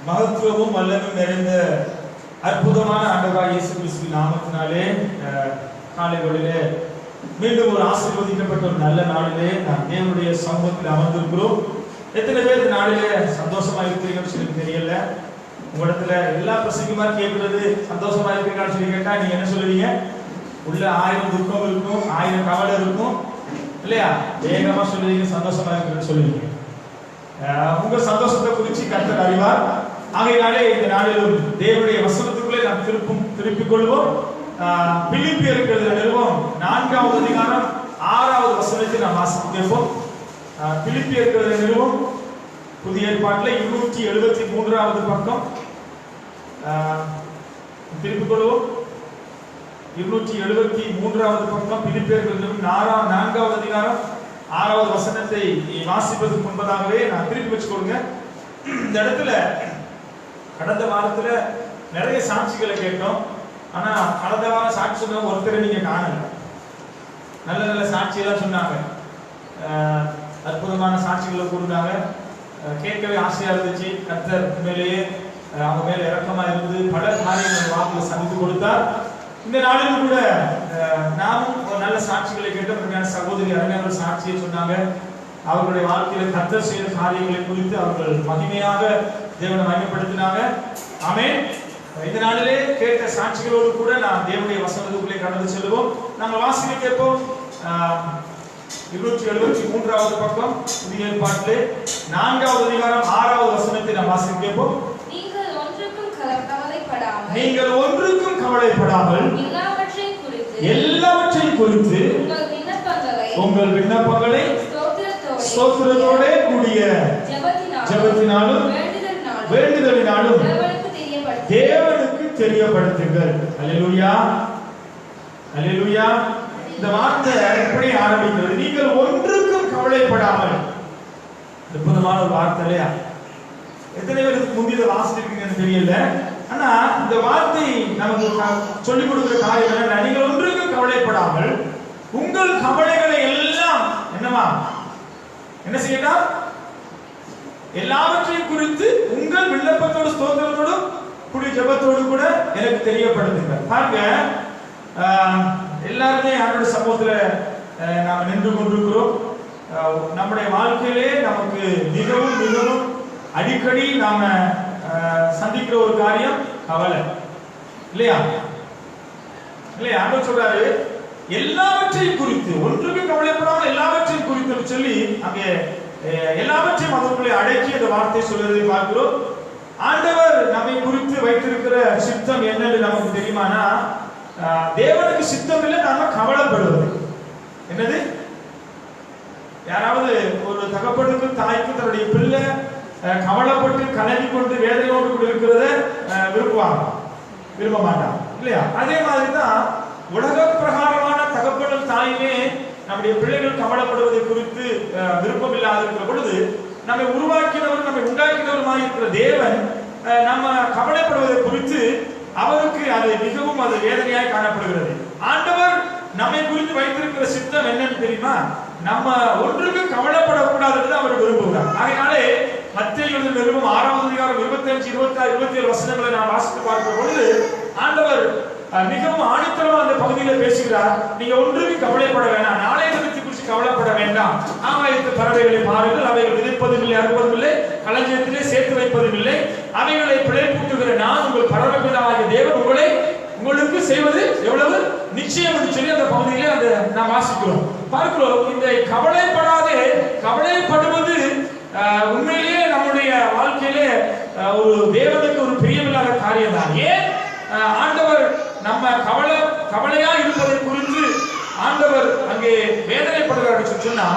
மகத்துவமும் வல்லமையும் நிறைந்த அற்புதமான ஆண்டவராகிய இயேசு கிறிஸ்துவின் நாமத்தினாலே காலை வேளையிலே மீண்டும் ஒரு ஆசீர்வதிக்கப்பட்ட ஒரு நல்ல நாளிலே நாம் தேவனுடைய சமூகத்தில் அமர்ந்திருக்கிறோம். எத்தனை பேர் இந்த நாளிலே சந்தோஷமா இருக்கிறீங்கன்னு சொல்லி தெரியல. உங்களிடத்துல எல்லா பிரசங்கமா கேட்கறது சந்தோஷமா இருக்கிறீங்கன்னு சொல்லி கேட்டா நீங்க என்ன சொல்லுவீங்க? உள்ள 1000 துக்கம் இருக்கும், 1000 கவலை இருக்கும் இல்லையா? வேகமா சொல்லுவீங்க சந்தோஷமா இருக்கிறேன்னு சொல்லுவீங்க. உங்க சந்தோஷத்தை குறித்து கர்த்தர் அறிவார். ஆகையினாலே இந்த நாளிலும் தேவனுடைய வசனத்துக்குள்ளே நாம் திருப்பிக் கொள்வோம். பிலிப்பியருக்கு நிறுவம் 4வது அதிகாரம் 6வது வசனத்தை நாம் வாசித்து கேட்போம். பிலிப்பியருக்கு நிறுவம் புதிய ஏற்பாட்டில் 273வது பக்கம் திருப்பிக் கொள்வோம். 273வது பக்கம் பிலிப்பியருக்கு நிறுவம் 4வது அதிகாரம் 6வது வசனத்தை வாசிப்பதற்கு முன்பதாகவே நான் திருப்பி வச்சுக்கொள்ளுங்க. இந்த இடத்துல கடந்த வாரத்துல நிறைய சாட்சிகளை கேட்டோம். ஆனா கடந்த வாரம் சாட்சி சொன்ன ஒருத்தரை நீங்க காணல. நல்ல நல்ல சாட்சியெல்லாம் சொன்னாங்க, அற்புதமான சாட்சிகளை கூறினாங்க. கேட்கவே ஆசையா இருந்துச்சு. கர்த்தர் உண்மையிலேயே அவங்க மேல இரக்கமா இருந்து பல காரியங்கள் வாக்குல சந்தித்து கொடுத்தார். இந்த நாளிலும் கூட நாமும் ஒரு நல்ல சாட்சிகளை கேட்டோம். சகோதரி அருமையான சாட்சியை சொன்னாங்க. அவர்களுடைய வாழ்க்கையில கர்த்தர் செய்த காரியங்களை குறித்து அவர்கள் மகிமையாக தேவனை மகிமைப்படுத்தினாங்க. ஆமென். இந்த நாளிலே கேட்ட சாட்சிகளோடு கூட நாம் தேவனுடைய வசனத்துக்குள்ளே கடந்து செல்வோம். நாங்கள் வாசிக்க கேட்போம். 273வது பக்கம் புதிய ஏற்பாட்டிலே 4வது அதிகாரம் 6வது வசனத்தை நாம் வாசிக்க கேட்போம். நீங்கள் ஒன்றுக்கும் கவலைப்படாமல் எல்லாவற்றையும் குறித்து உங்கள் விண்ணப்பங்களை ஸ்தோத்திரத்தோடே கூடிய ஜெபத்தினாலும் வேண்டுதலினாலும் தேவனுக்கு தெரியப்படுத்துங்கள். அல்லேலூயா, அல்லேலூயா. இந்த வார்த்தை எப்படி ஆரம்பிக்கிறது? நீங்கள் ஒன்றுக்கும் கவலைப்படாமல். அற்புதமான ஒரு வார்த்தை இல்லையா? எத்தனை பேருக்கு முந்திய வாசிச்சிருக்கீங்கன்னு தெரியல. ஆனா இந்த வார்த்தை நமக்கு சொல்லிக் கொடுக்கிற காரியம் என்ன? நீங்கள் ஒன்றுக்கும் கவலைப்படாமல் உங்கள் கவலைகளை எல்லாம் என்னவா என்ன செய்யலாம்? எல்லாவற்றையும் குறித்து உங்கள் விண்ணப்பத்தோடு ஸ்தோத்திரத்தோடு கூடிய ஜெபத்தோடு கூட எனக்கு தெரியப்படுத்துங்க. பாருங்க, எல்லாருமே அவருடைய சமூகத்துல நாம் நின்று கொண்டிருக்கிறோம். நம்முடைய வாழ்க்கையிலே நமக்கு மிகவும் மிகவும் அடிக்கடி நாம சந்திக்கிற ஒரு காரியம் கவலை இல்லையா? இல்லையா? அவர் சொல்றாரு எல்லாவற்றையும் குறித்து, ஒன்றுக்கு கவலைப்படாமல் எல்லாவற்றையும் குறித்து சொல்லி அங்கே எல்லாவற்றையும் அதற்குள்ளே அடக்கி அந்த வார்த்தை சொல்வதை பார்க்கிறோம். ஆண்டவர் நம்மை குறித்து வைத்திருக்கிற சித்தம் என்னன்னு நமக்கு தெரியுமானா, தேவனுக்கு சித்தம் இல்லை நாம கவலைப்படுவது. என்னது? யாராவது ஒரு தகப்பனுக்கு தாய்க்கு தன்னுடைய பிள்ளை கவலைப்பட்டு கலங்கி கொண்டு வேதனையோடு கூட இருக்கிறத விரும்புவாங்க? விரும்ப மாட்டாங்க இல்லையா? அதே மாதிரிதான் உலக பிரகாரமான தகப்பனும் தாயுமே நம்முடைய பிள்ளைகள் கவலைப்படுவதை குறித்து விருப்பம் இல்லாத இருக்கிற பொழுது, நம்மை உருவாக்கினவர் நம்மை உண்டாக்கினவருமாக இருக்கிற தேவன் நம்ம கவலைப்படுவதை குறித்து அவருக்கு அது மிகவும் அது வேதனையாய் காணப்படுகிறது. ஆண்டவர் நம்மை குறித்து வைத்திருக்கிற சித்தம் என்னன்னு தெரியுமா? நம்ம ஒன்றுக்கு கவலைப்படக்கூடாது என்று அவர் விரும்புகிறார். ஆகையினாலே மத்தேயு நிருபம் 6வது அதிகாரம் 25, 26, 27 வசனங்களை நான் வாசித்து பார்க்கிற பொழுது ஆண்டவர் மிகவும் ஆணித்தரமா அந்த பகுதியில் பேசுகிறார். நீங்க ஒன்றுக்கு கவலைப்பட வேண்டாம், நாளைய தினத்தை குறித்து கவலைப்பட வேண்டாம். ஆகாயத்து பறவைகளை பாருங்கள், அவைகள் விதைப்பதும் இல்லை, அறுப்பதும் இல்லை, களஞ்சியத்திலே சேர்த்து வைப்பதும் இல்லை, அவைகளை பிழைப்பூட்டுகிற நான் உங்கள் பரமபிதாவாகிய தேவன் உங்களுக்கு செய்வது எவ்வளவு நிச்சயம் என்று சொல்லி அந்த பகுதியிலே அந்த நாம் வாசிக்கிறோம் பார்க்கிறோம். இந்த கவலைப்படாதே, கவலைப்படுவது உண்மையிலேயே நம்முடைய வாழ்க்கையிலே ஒரு தேவனுக்கு ஒரு பிரியமில்லாத காரியம் தான். ஏன் ஆண்டவர் நம்ம கவலையா இருப்பதை குறித்து ஆண்டவர் அங்கே வேதனைப்படுகிறார் சொன்னா,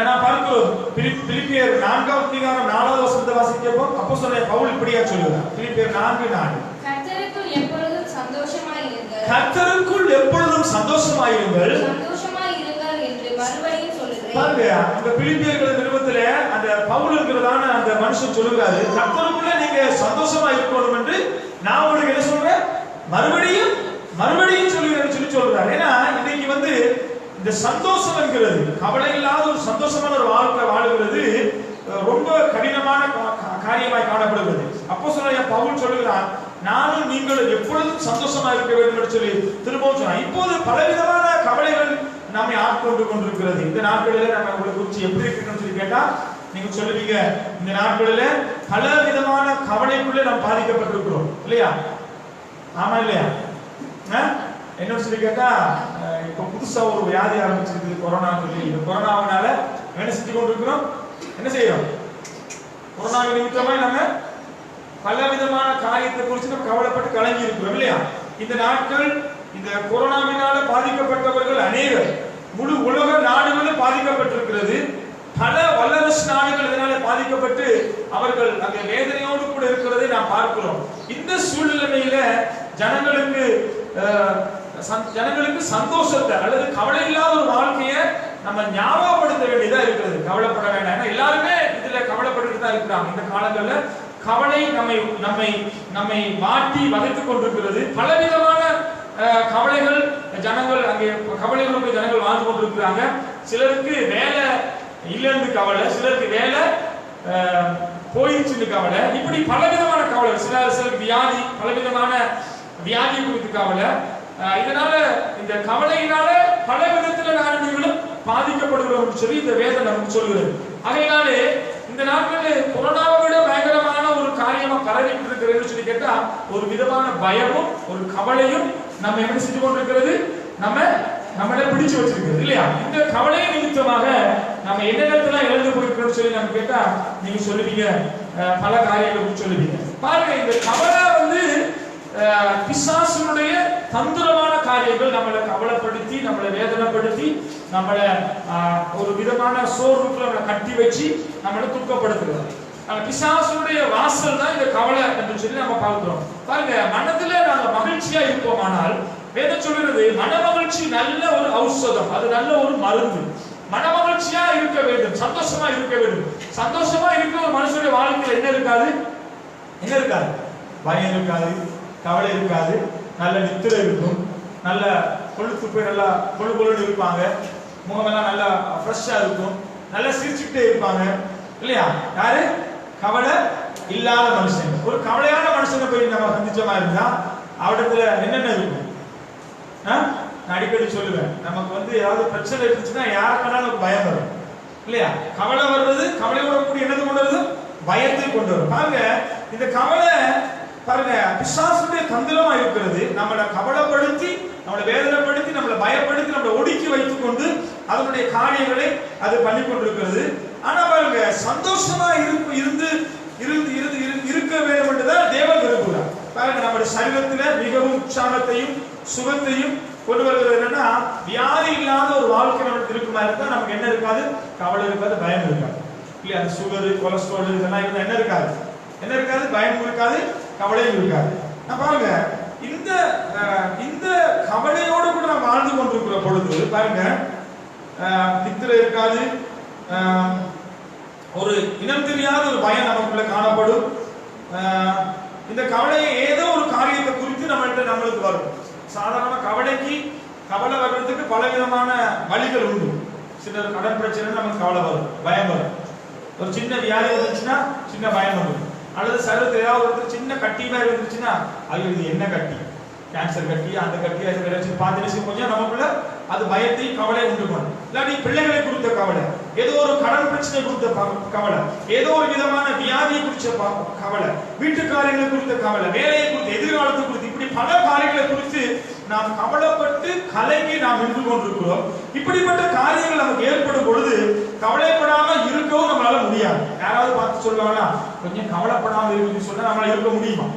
நான் பார்க்கிறோம். பிலிப்பியர் 4வது அதிகாரம் 4வது வசனத்தை வாசிக்கப்போம். அப்போஸ்தலன் பவுல் இப்படியா சொல்லுகிறார். பிலிப்பியர் 4:4 கர்த்தருக்குள் எப்பொழுதும் சந்தோஷமாயிருங்கள், கர்த்தருக்குள் எப்பொழுதும் சந்தோஷமாயிருங்கள் என்று மறுபடியும் சொல்லுகிறேன். பாருங்க, அந்த பிலிப்பியர்கள் நிருபத்திலே அந்த பவுல் என்கிறதான அந்த மனுஷன் சொல்லுகிறாரு, கர்த்தருக்குள்ள நீங்க சந்தோஷமா இருக்கணும் என்று நான் உங்களுக்கு என்ன சொல்றேன்? மறுபடியும் சொல்லுகிறேன்னு சொல்லி சொல்றாரு. ஏன்னா இன்னைக்கு இந்த சந்தோஷம் என்கிறது, கவலை இல்லாத ஒரு சந்தோஷமான ஒரு வாழ்க்கை வாழுகிறது ரொம்ப கடினமான காரியமாய் காணப்படுகிறது. அப்போஸ்தலனாகிய பவுல் சொல்லுகிறான், நானும் நீங்களும் எப்பொழுதும் சந்தோஷமா இருக்க வேண்டும் என்று சொல்லி திரும்பவும் சொன்னான். இப்போது பலவிதமான கவலைகள் நம்மை ஆட்கொண்டு கொண்டிருக்கிறது. இந்த நாட்களில் நம்ம உங்களை குறித்து எப்படி இருக்கணும்னு சொல்லி கேட்டா நீங்க சொல்லுவீங்க, இந்த நாட்களில் பல விதமான கவலைக்குள்ளே நாம் பாதிக்கப்பட்டிருக்கிறோம் இல்லையா? ஆமா இல்லையா? என்ன சொல்லி கேட்டா இப்ப புதுசா ஒரு வியாதி ஆரம்பிச்சிருக்கு கொரோனா சொல்லி. இந்த கொரோனாவினால என்ன செஞ்சு கொண்டிருக்கிறோம்? என்ன செய்யறோம்? கொரோனா நிமித்தமா நம்ம பல விதமான காரியத்தை குறித்து நம்ம கவலைப்பட்டு கலங்கி இருக்கிறோம் இல்லையா? இந்த நாட்கள் இந்த கொரோனாவினால பாதிக்கப்பட்டவர்கள் அநேகர் முழு உலக நாடுகளும் பாதிக்கப்பட்டிருக்கிறது. பல வல்லரசு நாடுகள் இதனால பாதிக்கப்பட்டு அவர்கள் அங்கே வேதனையோடு கூட இருக்கிறதை நாம் பார்க்கிறோம். இந்த சூழ்நிலையில ஜனங்களுக்கு சந்தோஷத்தை அல்லது கவலை இல்லாத ஒரு வாழ்க்கையை நம்ம ஞாபகப்படுத்த வேண்டியதா இருக்கிறது. கவலைப்பட வேண்டாம், ஏன்னா எல்லாருமே இதுல கவலைப்பட்டு தான் இருக்கிறாங்க. இந்த காலங்கள்ல கவலை நம்மை மாட்டி வதைத்துக் கொண்டிருக்கிறது. பலவிதமான கவலைகள் ஜனங்கள் அங்கே கவலைகளுக்கு ஜனங்கள் வாழ்ந்து கொண்டிருக்கிறாங்க. சிலருக்கு வேலை இல்லைன்னு கவலை, சிலருக்கு வேலை போயிடுச்சுன்னு கவலை, இப்படி பலவிதமான கவலை. சிலருக்கு வியாதி, பலவிதமான வியாதி குறித்து கவலை. இதனால இந்த கவலையினால பல விதத்துல நாடுகளும் பாதிக்கப்படுகிறோம் சொல்லி இந்த வேதம் நமக்கு சொல்கிறது. ஆகையினாலே இந்த நாட்களில் கொரோனாவை விட பயங்கரமான ஒரு காரியமா பரவிட்டு இருக்கிறது சொல்லி கேட்டா ஒரு விதமான பயமும் ஒரு கவலையும் நம்ம என்ன செஞ்சு கொண்டிருக்கிறது, நம்மள பிடிச்சு வச்சிருக்கிறது இல்லையா? இந்த கவலை நிமித்தமாக நம்ம என்னென்னலாம் இழந்து போயிருக்கிறோம் சொல்லி நம்ம கேட்டா நீங்க சொல்லுவீங்க, பல காரியங்களுக்கு சொல்லுவீங்க. பாருங்க, இந்த கவலை பிசாசுடைய தந்திரமான காரியங்கள் நம்மளை கவலைப்படுத்தி, நம்மளை வேதனைப்படுத்தி, நம்மளை ஒரு விதமான சோர்வுக்குள்ள நம்மளை கட்டி வச்சு நம்மளை துக்கப்படுத்துகிறது. பிசாசுடைய வாசல் தான் இந்த கவலை என்று சொல்லி நம்ம பார்க்கிறோம். பாருங்க, மனதில் நாங்கள் மகிழ்ச்சியா இருப்போமானால் வேதம் சொல்கிறது மன மகிழ்ச்சி நல்ல ஒரு ஔஷதம், அது நல்ல ஒரு மருந்து. மன மகிழ்ச்சியா இருக்க வேண்டும், சந்தோஷமா இருக்க வேண்டும். சந்தோஷமா இருக்க ஒரு மனுஷனுடைய வாழ்க்கையில் என்ன இருக்காது? பயம் இருக்காது, கவலை இருக்காது, நல்ல நித்திரை இருக்கும், நல்ல கொழுத்து போய் நல்லா கொழுன்னு இருப்பாங்க, முகமெல்லாம் நல்லா ஃப்ரெஷ்ஷா இருக்கும், நல்லா சிரிச்சுக்கிட்டே இருப்பாங்க இல்லையா? யாரு? கவலை இல்லாத மனுஷன். ஒரு கவலையான மனுஷனை போய் நம்ம சந்திச்சமா இருந்தா அவடத்துல என்னென்ன இருக்கும்? நான் அடிக்கடி சொல்லுவேன், நமக்கு ஏதாவது பிரச்சனை இருந்துச்சுன்னா யாருக்கானாலும் பயம் வரும் இல்லையா? கவலை வர்றது, கவலை வரக்கூடிய என்னது கொண்டு வருது? பயத்தை கொண்டு வரும். பாருங்க, இந்த கவலை பாருங்க பிசாசுடைய தந்திரமா இருக்கிறது. நம்மளை கவலைப்படுத்தி, நம்மளை வேதனைப்படுத்தி, நம்மளை பயப்படுத்தி, நம்மளை ஒடுக்கி வைத்துக் கொண்டு அதனுடைய காரியங்களை அது பண்ணி கொண்டிருக்கிறது. ஆனா பாருங்க, சந்தோஷமா இருக்க வேண்டும் என்றுதான் தேவன் விரும்புகிறார். பாருங்க, நம்முடைய சரீரத்துல மிகவும் உற்சாகத்தையும் சுகத்தையும் கொண்டு வருகிறது என்னன்னா, வியாதி இல்லாத ஒரு வாழ்க்கை நமக்கு இருக்குமா இருந்தா நமக்கு என்ன இருக்காது? கவலை இருக்காது, பயம் இருக்காது இல்லையா? அந்த சுகர், கொலஸ்ட்ரால் இதெல்லாம் இருந்தா என்ன இருக்காது? பயம் இருக்காது, கவலையும் இருக்காது. பாருங்க, இந்த கவலையோடு கூட நாம் வாழ்ந்து கொண்டிருக்கிற பொழுது பாருங்க, நித்திரை இருக்காது, ஒரு இனம் தெரியாத ஒரு பயம் நமக்குள்ள காணப்படும். இந்த கவலையை ஏதோ ஒரு காரியத்தை குறித்து நம்மளுக்கு வரும். சாதாரண கவலை வர்றதுக்கு பலவிதமான வழிகள் உண்டு. சிலர் கடன் பிரச்சனை நமக்கு கவலை வரும், பயம் வரும். ஒரு சின்ன வியாதி இருந்துச்சுன்னா சின்ன பயம் வரும். அல்லது சரீரத்தில் ஏதாவது ஒரு சின்ன கட்டி மாதிரி இருந்துச்சுன்னா ஐயோ இது என்ன கட்டி, கேன்சர் கட்டி, அந்த கட்டி, அது பார்த்து கொஞ்சம் நமக்குள்ள அது பயத்தையும் கவலை உண்டு பண்ணும். இல்லாட்டி பிள்ளைகளை குறித்த கவலை, ஏதோ ஒரு கடன் பிரச்சனை குறித்த கவலை, ஏதோ ஒரு விதமான வியாதியை குறித்த கவலை, வீட்டு காரியங்களை குறித்த கவலை, வேலையை குறித்து, எதிர்காலத்தை குறித்து, இப்படி பல காரியங்களை குறித்து நாம் கவலைப்பட்டு கலங்கி நாம் நின்று கொண்டிருக்கிறோம். இப்படிப்பட்ட காரியங்கள் நமக்கு ஏற்படும் பொழுது கவலைப்படாம இருக்கவும் நம்மளால முடியாது. யாராவது பார்த்து சொல்லுவாங்கன்னா கொஞ்சம் கவலைப்படாம இருக்குன்னு சொன்னா நம்மளால இருக்க முடியுமா?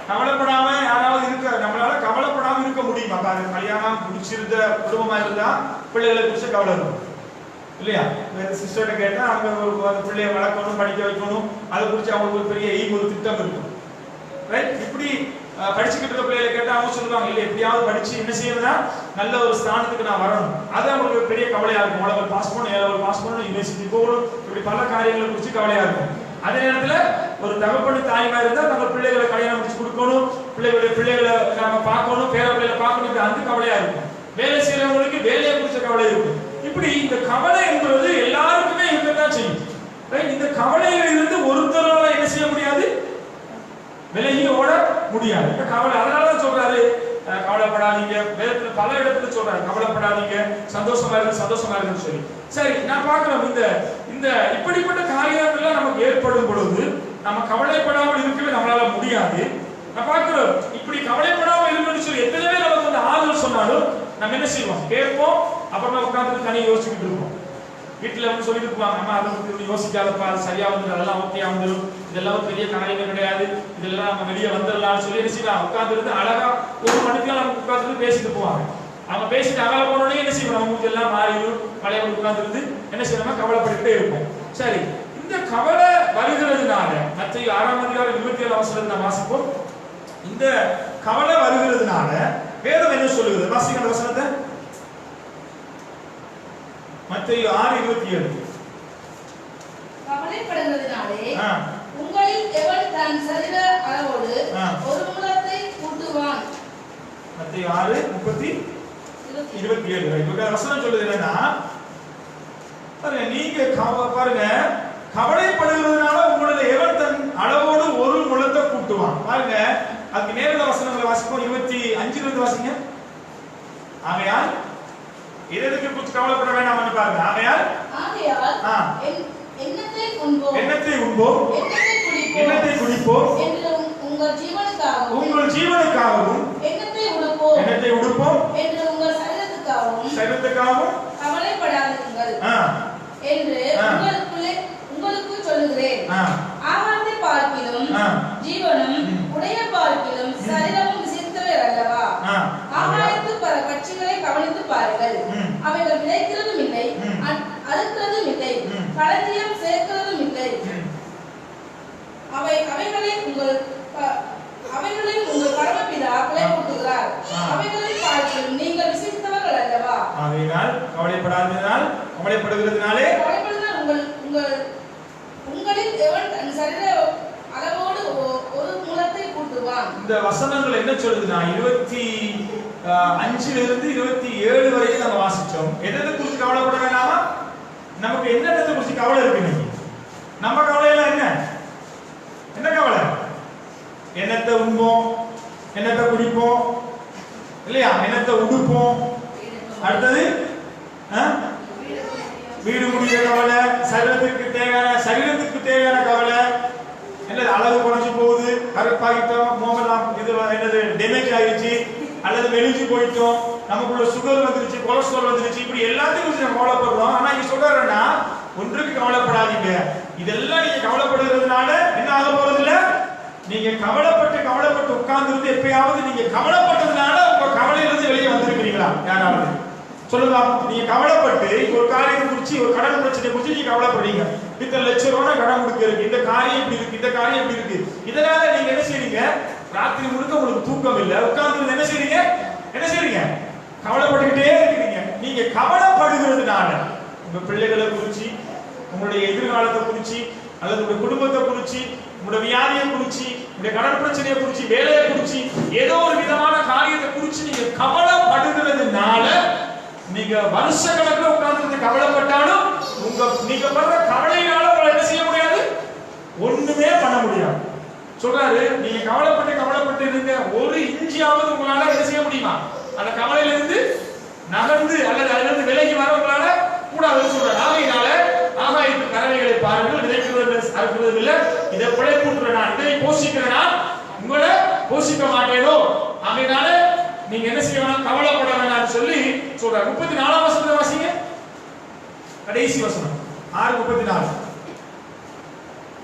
கவலைப்படாம யாராவது நம்மளால கவலைப்படாம இருக்க முடியுமா? கல்யாணம் முடிச்சிருந்த குடும்பமா இருந்தா பிள்ளைகளை குறிச்ச கவலை இருக்கும் இல்லையா? சிஸ்டர்கிட்ட கேட்டா அவங்க அந்த பிள்ளைய வளர்க்கணும், படிக்க வைக்கணும், அதை குறிச்சு அவங்களுக்கு ஒரு பெரிய எய்ம், ஒரு திட்டம் இருக்கும். ரைட்? இப்படி படிச்சுக்கிட்டு இருக்க பிள்ளைகளை கேட்டா அவங்க சொல்லுவாங்க, இல்லை எப்படியாவது படிச்சு என்ன செய்யணும்னா நல்ல ஒரு ஸ்தானத்துக்கு நான் வரணும். அது அவங்களுக்கு பெரிய கவலையா இருக்கும். உலக பாஸ் பண்ணணும், ஏழாவது பாஸ் பண்ணணும், யூனிவர்சிட்டி போகணும், இப்படி பல காரியங்களை குறிச்சு கவலையா இருக்கும். அதே நேரத்துல ஒரு தகப்பனு தாய்மா இருந்தா தங்கள் பிள்ளைகளை கல்யாணம் முடிச்சு கொடுக்கணும், பிள்ளைகளை நாம பார்க்கணும், பேர பிள்ளைகளை பார்க்கணும், அந்த கவலையா இருக்கும். வேலை செய்யறவங்களுக்கு வேலையை குறிச்ச கவலை இருக்கும். இப்படி இந்த கவலை என்பது எல்லாருக்குமே இருக்கத்தான் செய்யும். இந்த கவலையிலிருந்து விலகி ஓட முடியாது. கவலை, அதனாலதான் சொல்றாரு கவலைப்படாதீங்க. வேதத்துல பல இடத்துல சொல்றாரு கவலைப்படாதீங்க, சந்தோஷமா இருக்கு சந்தோஷமா இருக்குன்னு சொல்லி. சரி, நான் பார்க்கிறோம் இந்த இந்த இப்படிப்பட்ட காரியங்கள்லாம் நமக்கு ஏற்படும் பொழுது நம்ம கவலைப்படாமல் இருக்கவே நம்மளால முடியாது. நான் பார்க்கிறோம் இப்படி கவலைப்படாமல் இருக்கணும்னு சொல்லி எத்தனை பேர் நமக்கு வந்து ஆறுதல் சொன்னாலும் நம்ம என்ன செய்வோம், கேட்போம், அப்புறம் உட்கார்ந்து தனியாக யோசிச்சுக்கிட்டு இருப்போம். வீட்டுல வந்து சொல்லிட்டு இருப்பாங்க, அம்மா அதை பத்தி யோசிக்காதப்பா, அது சரியா வந்துடும், அதெல்லாம் ஓகேயா வந்துடும், இதெல்லாம் பெரிய காரியமே கிடையாது, இதெல்லாம் நம்ம வெளியே வந்துடலாம்னு சொல்லி என்ன செய்யலாம், உட்கார்ந்துருந்து அழகா ஒரு மணிக்கெல்லாம் நம்ம உட்கார்ந்து பேசிட்டு போவாங்க. அவங்க பேசிட்டு அகல போனோடனே என்ன செய்வோம், நம்ம மூஞ்சி எல்லாம் மாறிடும், பழைய உட்கார்ந்துருந்து என்ன செய்யணும்னா கவலைப்பட்டுட்டே இருப்போம். சரி, இந்த கவலை வருகிறதுனால மத்திய 6ஆம் அதிகாரம் 27 வசனத்தை வாசிப்போம். இந்த கவலை வருகிறதுனால வேதம் என்ன சொல்லுகிறது, வாசிங்க அந்த வசனத்தை. மத்தேயு 6:27. கவலைப்படுவதனாலே உங்களில் எவன் தன் சரீர அளவோடு ஒரு முழத்தை கூட்டுவான். மத்தேயு 6:27. இந்த வசனம் சொல்லுது என்னன்னா, பாருங்க, நீங்க பாருங்க, கவலைப்படுவதனால உங்களில் எவன் தன் அளவோடு ஒரு முழத்தை கூட்டுவான். பாருங்க, அதுக்கு நேரடி வசனங்களை வாசிப்போம். 25 வாசிங்க. ஆகையால் எதற்கு குறித்து கவலைப்பட வேண்டாம் பாருங்க. ஆகையால் எண்ணத்தை உண்போம், எண்ணத்தை குடிப்போம், உங்கள் ஜீவனுக்காகவும் எண்ணத்தை உடுப்போம் என்று உங்கள் சரீரத்துக்காகவும் கவலைப்படாதீர்கள் என்று உங்களுக்கு சொல்லுகிறேன். ஆகாரத்தை பார்க்கிலும் ஜீவனும் உடைய பார்க்கிலும் சரீரமும் விசித்திரர் அல்லவா? ஆகாயத்து பட்சிகளை கவனித்து பாருங்கள், அவைகள் விதைக்கிறதும் இல்லை, அறுக்கிறதும் இல்லை, களஞ்சியம் சேர்க்கிறதும் இல்லை, அவைகளையும் உங்கள் பரமபிதா விளைவிக்கிறார். அவைகளை பார்க்கிலும் நீங்கள் விசித்திரர்கள் அல்லவா? ஆகையால் கவலைப்படுகிறதுனாலே உங்களில் எவன் தன் சரீர அளவோடு ஒரு முழத்தை கூட்டுவான். இந்த வசனங்கள் என்ன சொல்லுதுன்னா 25 இருந்து 27 வரைக்கும் நம்ம வாசிச்சோம். எதை குறித்து கவலைப்பட வேண்டாமா? நமக்கு என்னத்தை குறித்து கவலை இருக்கு இன்னைக்கு? நம்ம கவலையெல்லாம் என்ன கவலை? எண்ணத்தை உண்போம், எண்ணத்தை குடிப்போம் இல்லையா, எண்ணத்தை உடுப்போம், அடுத்தது வீடு முடிய கவலை, சரீரத்துக்கு தேவையான கவலை, என்னது அளவு குறைஞ்சு போகுது, கருப்பாகிட்டோம், மோமெல்லாம் இது என்னது டேமேஜ் ஆயிடுச்சு, அல்லது மெலிஞ்சு போயிட்டோம், நமக்குள்ள சுகர் வந்துருச்சு, கொலஸ்ட்ரால் வந்துருச்சு, இப்படி எல்லாத்தையும் குறித்து நம்ம கவலைப்படுறோம். ஆனா இங்க சொல்றாருன்னா ஒன்றுக்கு கவலைப்படாதீங்க. இதெல்லாம் நீங்க கவலைப்படுறதுனால என்ன ஆக போறது இல்ல, நீங்க கவலைப்பட்டு உட்கார்ந்து எப்பயாவது நீங்க கவலைப்பட்டதுனால உங்க கவலையிலிருந்து வெளியே வந்திருக்கிறீங்களா? யாராவது சொல்லுங்க. நீங்க கவலைப்பட்டு ஒரு காரியத்தை குறிச்சு, ஒரு கடன் பிரச்சனை குறிச்சு நீங்க கவலைப்படுறீங்க, இத்தனை லட்சம் ரூபாய் கடன் கொடுக்க இருக்கு, இந்த காரியம் இப்படி இருக்கு, இந்த காரியம் இப்படி இருக்கு, இதனால நீங்க என்ன செய்றீங்க, ராத்திரி முழுக்க உங்களுக்கு தூக்கம் இல்ல, உட்கார்ந்து என்ன செய்றீங்க கவலைப்பட்டுக்கிட்டே இருக்கிறீங்க. நீங்க கவலைப்படுகிறதுனால உங்க பிள்ளைகளை குறிச்சு, உங்களுடைய எதிர்காலத்தை குறிச்சு, அல்லது உங்க குடும்பத்தை குறிச்சு, உங்களுடைய வியாதியை குறிச்சு, உங்களுடைய கடன் பிரச்சனையை குறிச்சு, வேலையை குறிச்சு, ஏதோ ஒரு விதமான காரியத்தை குறிச்சு நீங்க கவலைப்படுகிறதுனால நீங்க வருஷ கணக்கில் உட்கார்ந்து கவலைப்பட்டாலும் நீங்க படுற கவலையினால உங்களை என்ன செய்ய முடியாது, ஒண்ணுமே பண்ண முடியாது. சொல்றாரு, நீங்க கவலைப்பட்டு இருங்க, ஒரு இன்ச்சியாவது உங்களால என்ன செய்ய முடியுமா, அந்த கவலையில இருந்து நகர்ந்து அல்லது அதிலிருந்து விலகி வர உங்களால கூடாதுன்னு சொல்றாரு. ஆகையினால ஆகாயத்து பறவைகளை பாருங்கள், விதைக்கிறது அறுக்கிறது இல்ல, இதை பிழைப்பூட்டுற நான், இதை போஷிக்கிற நான் உங்களை போஷிக்க மாட்டேனோ, ஆகையினால நீங்க என்ன செய்யணும், கவலைப்பட வேண்டாம்னு சொல்லி சொல்றாரு. 34ஆம் வசனத்தை வாசிங்க, கடைசி வசனம் 6:34.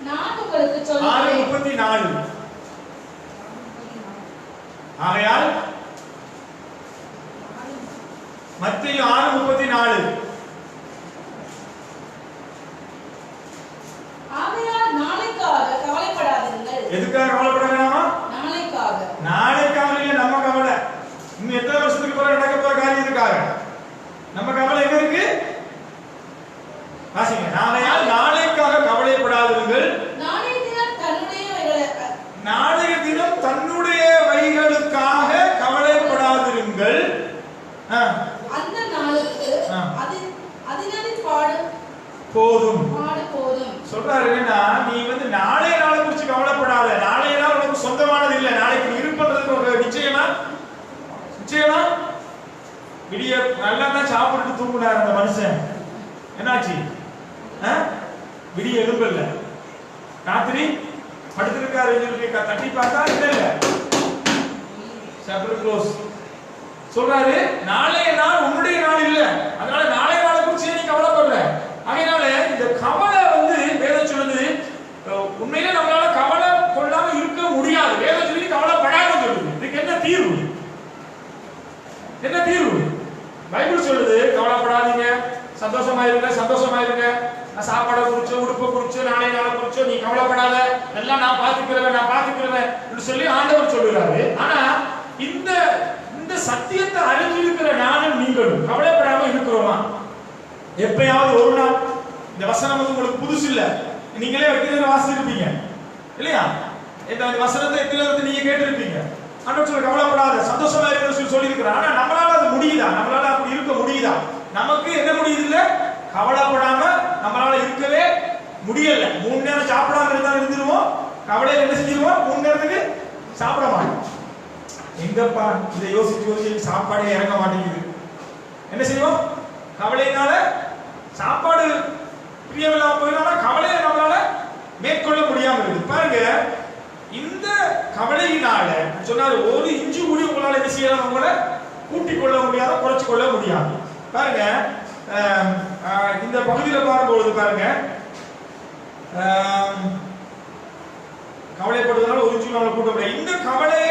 நான் உங்களுக்கு சொல்றேன் 6:34. ஆகையால் மத்தேயு 6:34. ஆகையால் நாளைக்காக கவலைப்படாதீர்கள். எதுக்காக கவலைப்பட வேண்டாமா? நாளைக்காக இல்ல, நம்ம கவலை இன்னும் எத்தனை வருஷத்துக்கு பிறகு நடக்க போற காரியத்துக்காக நம்ம கவலை எங்க இருக்கு? வாசிங்க. நாளைக்காக கவலைப்படாதீர்கள், நாளைய தினம் தன்னுடைய வைகளுக்காக கவலைப்படாதிருங்கள். அந்த நாளுக்கு அதினதி பாடு போதும் சொல்றாரு. என்னன்னா, நீ வந்து நாளைய நாளை குறித்து கவலைப்படாத, நாளைய நாள் உனக்கு சொந்த நிச்சயமா விடிய நல்லா தான் சாப்பிட்டு தூங்குனார் அந்த மனுஷன். என்னாச்சு? விடிய எழும்பல, ராத்திரி படுத்திருக்காரு சொல்லி தட்டி பார்த்தா இல்ல சாப்டர் க்ளோஸ். சொல்றாரு நாளைய நாள் உன்னுடைய நாள் இல்ல, அதனால நாளைய நாளை குறிச்சு நீ கவலைப்படுற. அதனால இந்த கவலை வந்து வேதம் சொல்லுது, உண்மையிலே நம்மளால கவலை கொள்ளாம இருக்க முடியாது. வேதம் சொல்லி கவலைப்படாம சொல்லுது. இதுக்கு என்ன தீர்வு? என்ன தீர்வு? பைபிள் சொல்லுது கவலைப்படாதீங்க, சந்தோஷமா இருங்க, சந்தோஷமா இருங்க. சாப்பாடை குறிச்சோ உடுப்பை குறிச்சோ நாளை நாளை குறிச்சோ நீ கவலைப்படாத, எல்லாம் நான் பாத்துக்கிறேன் என்று சொல்லி ஆண்டவர் சொல்லுறாரு. ஆனா இந்த இந்த சத்தியத்தை அறிஞ்சிருக்கிற நானும் நீங்களும் கவலைப்படாம இருக்கிறோமா? எப்பயாவது ஒரு நாள் இந்த வசனம் வந்து உங்களுக்கு புதுசு இல்ல, நீங்களே எத்தனை வாசிச்சிருப்பீங்க இல்லையா? இந்த வசனத்தை எத்தனை நீங்க கேட்டிருப்பீங்க. ஆண்டவர் சொல்ல கவலைப்படாத, சந்தோஷமா இருக்குன்னு சொல்லி இருக்கிறார். ஆனா நம்மளால அது முடியுதா? நம்மளால அப்படி இருக்க முடியுதா? நமக்கு என்ன முடியுது இல்ல, கவலைப்படாம நம்மளால இருக்கவே முடியல. 3 நேரம் சாப்பிடாம இருந்தா இருந்துருவோம், கவலையில என்ன செஞ்சிருவோம், 3 நேரத்துக்கு சாப்பிட மாட்டோம். எங்கப்பா இதை யோசிச்சு சாப்பாடே இறங்க மாட்டேங்குது. என்ன செய்வோம்? கவலையினால சாப்பாடு பிரியமில்லாம போயிடும், கவலையை நம்மளால மேற்கொள்ள முடியாம இருக்குது. பாருங்க, இந்த கவலையினால சொன்னாரு ஒரு இன்ச்சு கூடி உங்களால என்ன செய்யலாம், உங்களை கூட்டிக் கொள்ள முடியாத, குறைச்சு கொள்ள முடியாது. பாருங்க இந்த பகுதியில் பார்க்கும்போது பாருங்க, கவலைப்படுவதனால ஒரு இன்ச்சு நம்மளை கூட்ட முடியாது. இந்த கவலையை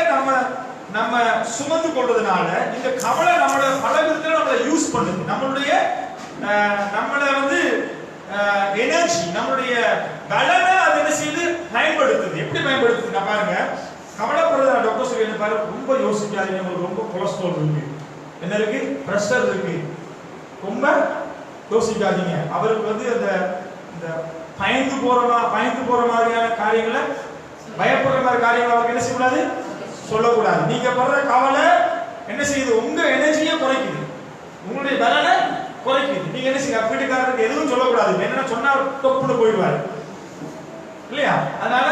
நம்ம சுமந்து கொள்றதுனால இந்த கவலை நம்மள பல விதத்துல நம்மளை யூஸ் பண்ணுது. நம்மள வந்து எனர்ஜி, நம்மளுடைய பலனை அது என்ன செய்யுது, பயன்படுத்துது. எப்படி பயன்படுத்துது பாருங்க. கவலைப்படுறத டாக்டர் சொல்லி என்ன பாரு, ரொம்ப யோசிக்காதீங்க, உங்களுக்கு ரொம்ப கொலஸ்ட்ரால் இருக்கு, என்ன இருக்கு, பிரஷர் இருக்கு, ரொம்ப யோசிக்காதீங்க. அவருக்கு வந்து அந்த பயந்து போற மாதிரியான காரியங்களை, பயப்படுற மாதிரி காரியங்களை அவருக்கு என்ன செய்யக்கூடாது, சொல்லக்கூடாது. நீங்க படுற கவலை என்ன செய்யுது, உங்க எனர்ஜியை குறைக்குது, உங்களுடைய பலனை குறைக்குது. நீங்க என்ன செய்ய, வீட்டுக்காரருக்கு எதுவும் சொல்லக்கூடாது, என்னன்னா சொன்னா தொப்புன்னு போயிடுவாரு இல்லையா? அதனால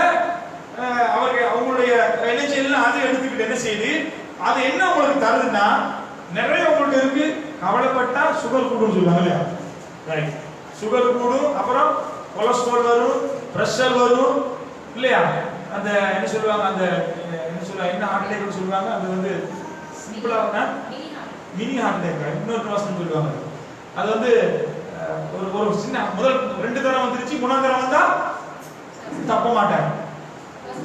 அவருக்கு அவங்களுடைய எனர்ஜி எல்லாம் அது எடுத்துக்கிட்டு என்ன செய்யுது, அது என்ன உங்களுக்கு தருதுன்னா, நிறைய உங்களுக்கு இருக்கு. கவலைப்பட்டா சுகர் கூடும் சொல்லுவாங்க இல்லையா? ரைட், சுகர் கூடும், அப்புறம் கொலஸ்ட்ரால் வரும், பிரஷர் வரும் இல்லையா? அந்த என்ன சொல்லுவாங்க, அந்த என்ன சொல்லுவாங்க, என்ன ஹார்ட் அட்டாக் சொல்லுவாங்க, அது வந்து சிம்பிளா மினி ஹார்ட் அட்டாக். இன்னொரு வாசனை சொல்லுவாங்க, அது வந்து ஒரு சின்ன முதல் 2 தடவை வந்துருச்சு, 3ஆம் தடவை வந்தா தப்ப மாட்டாங்க.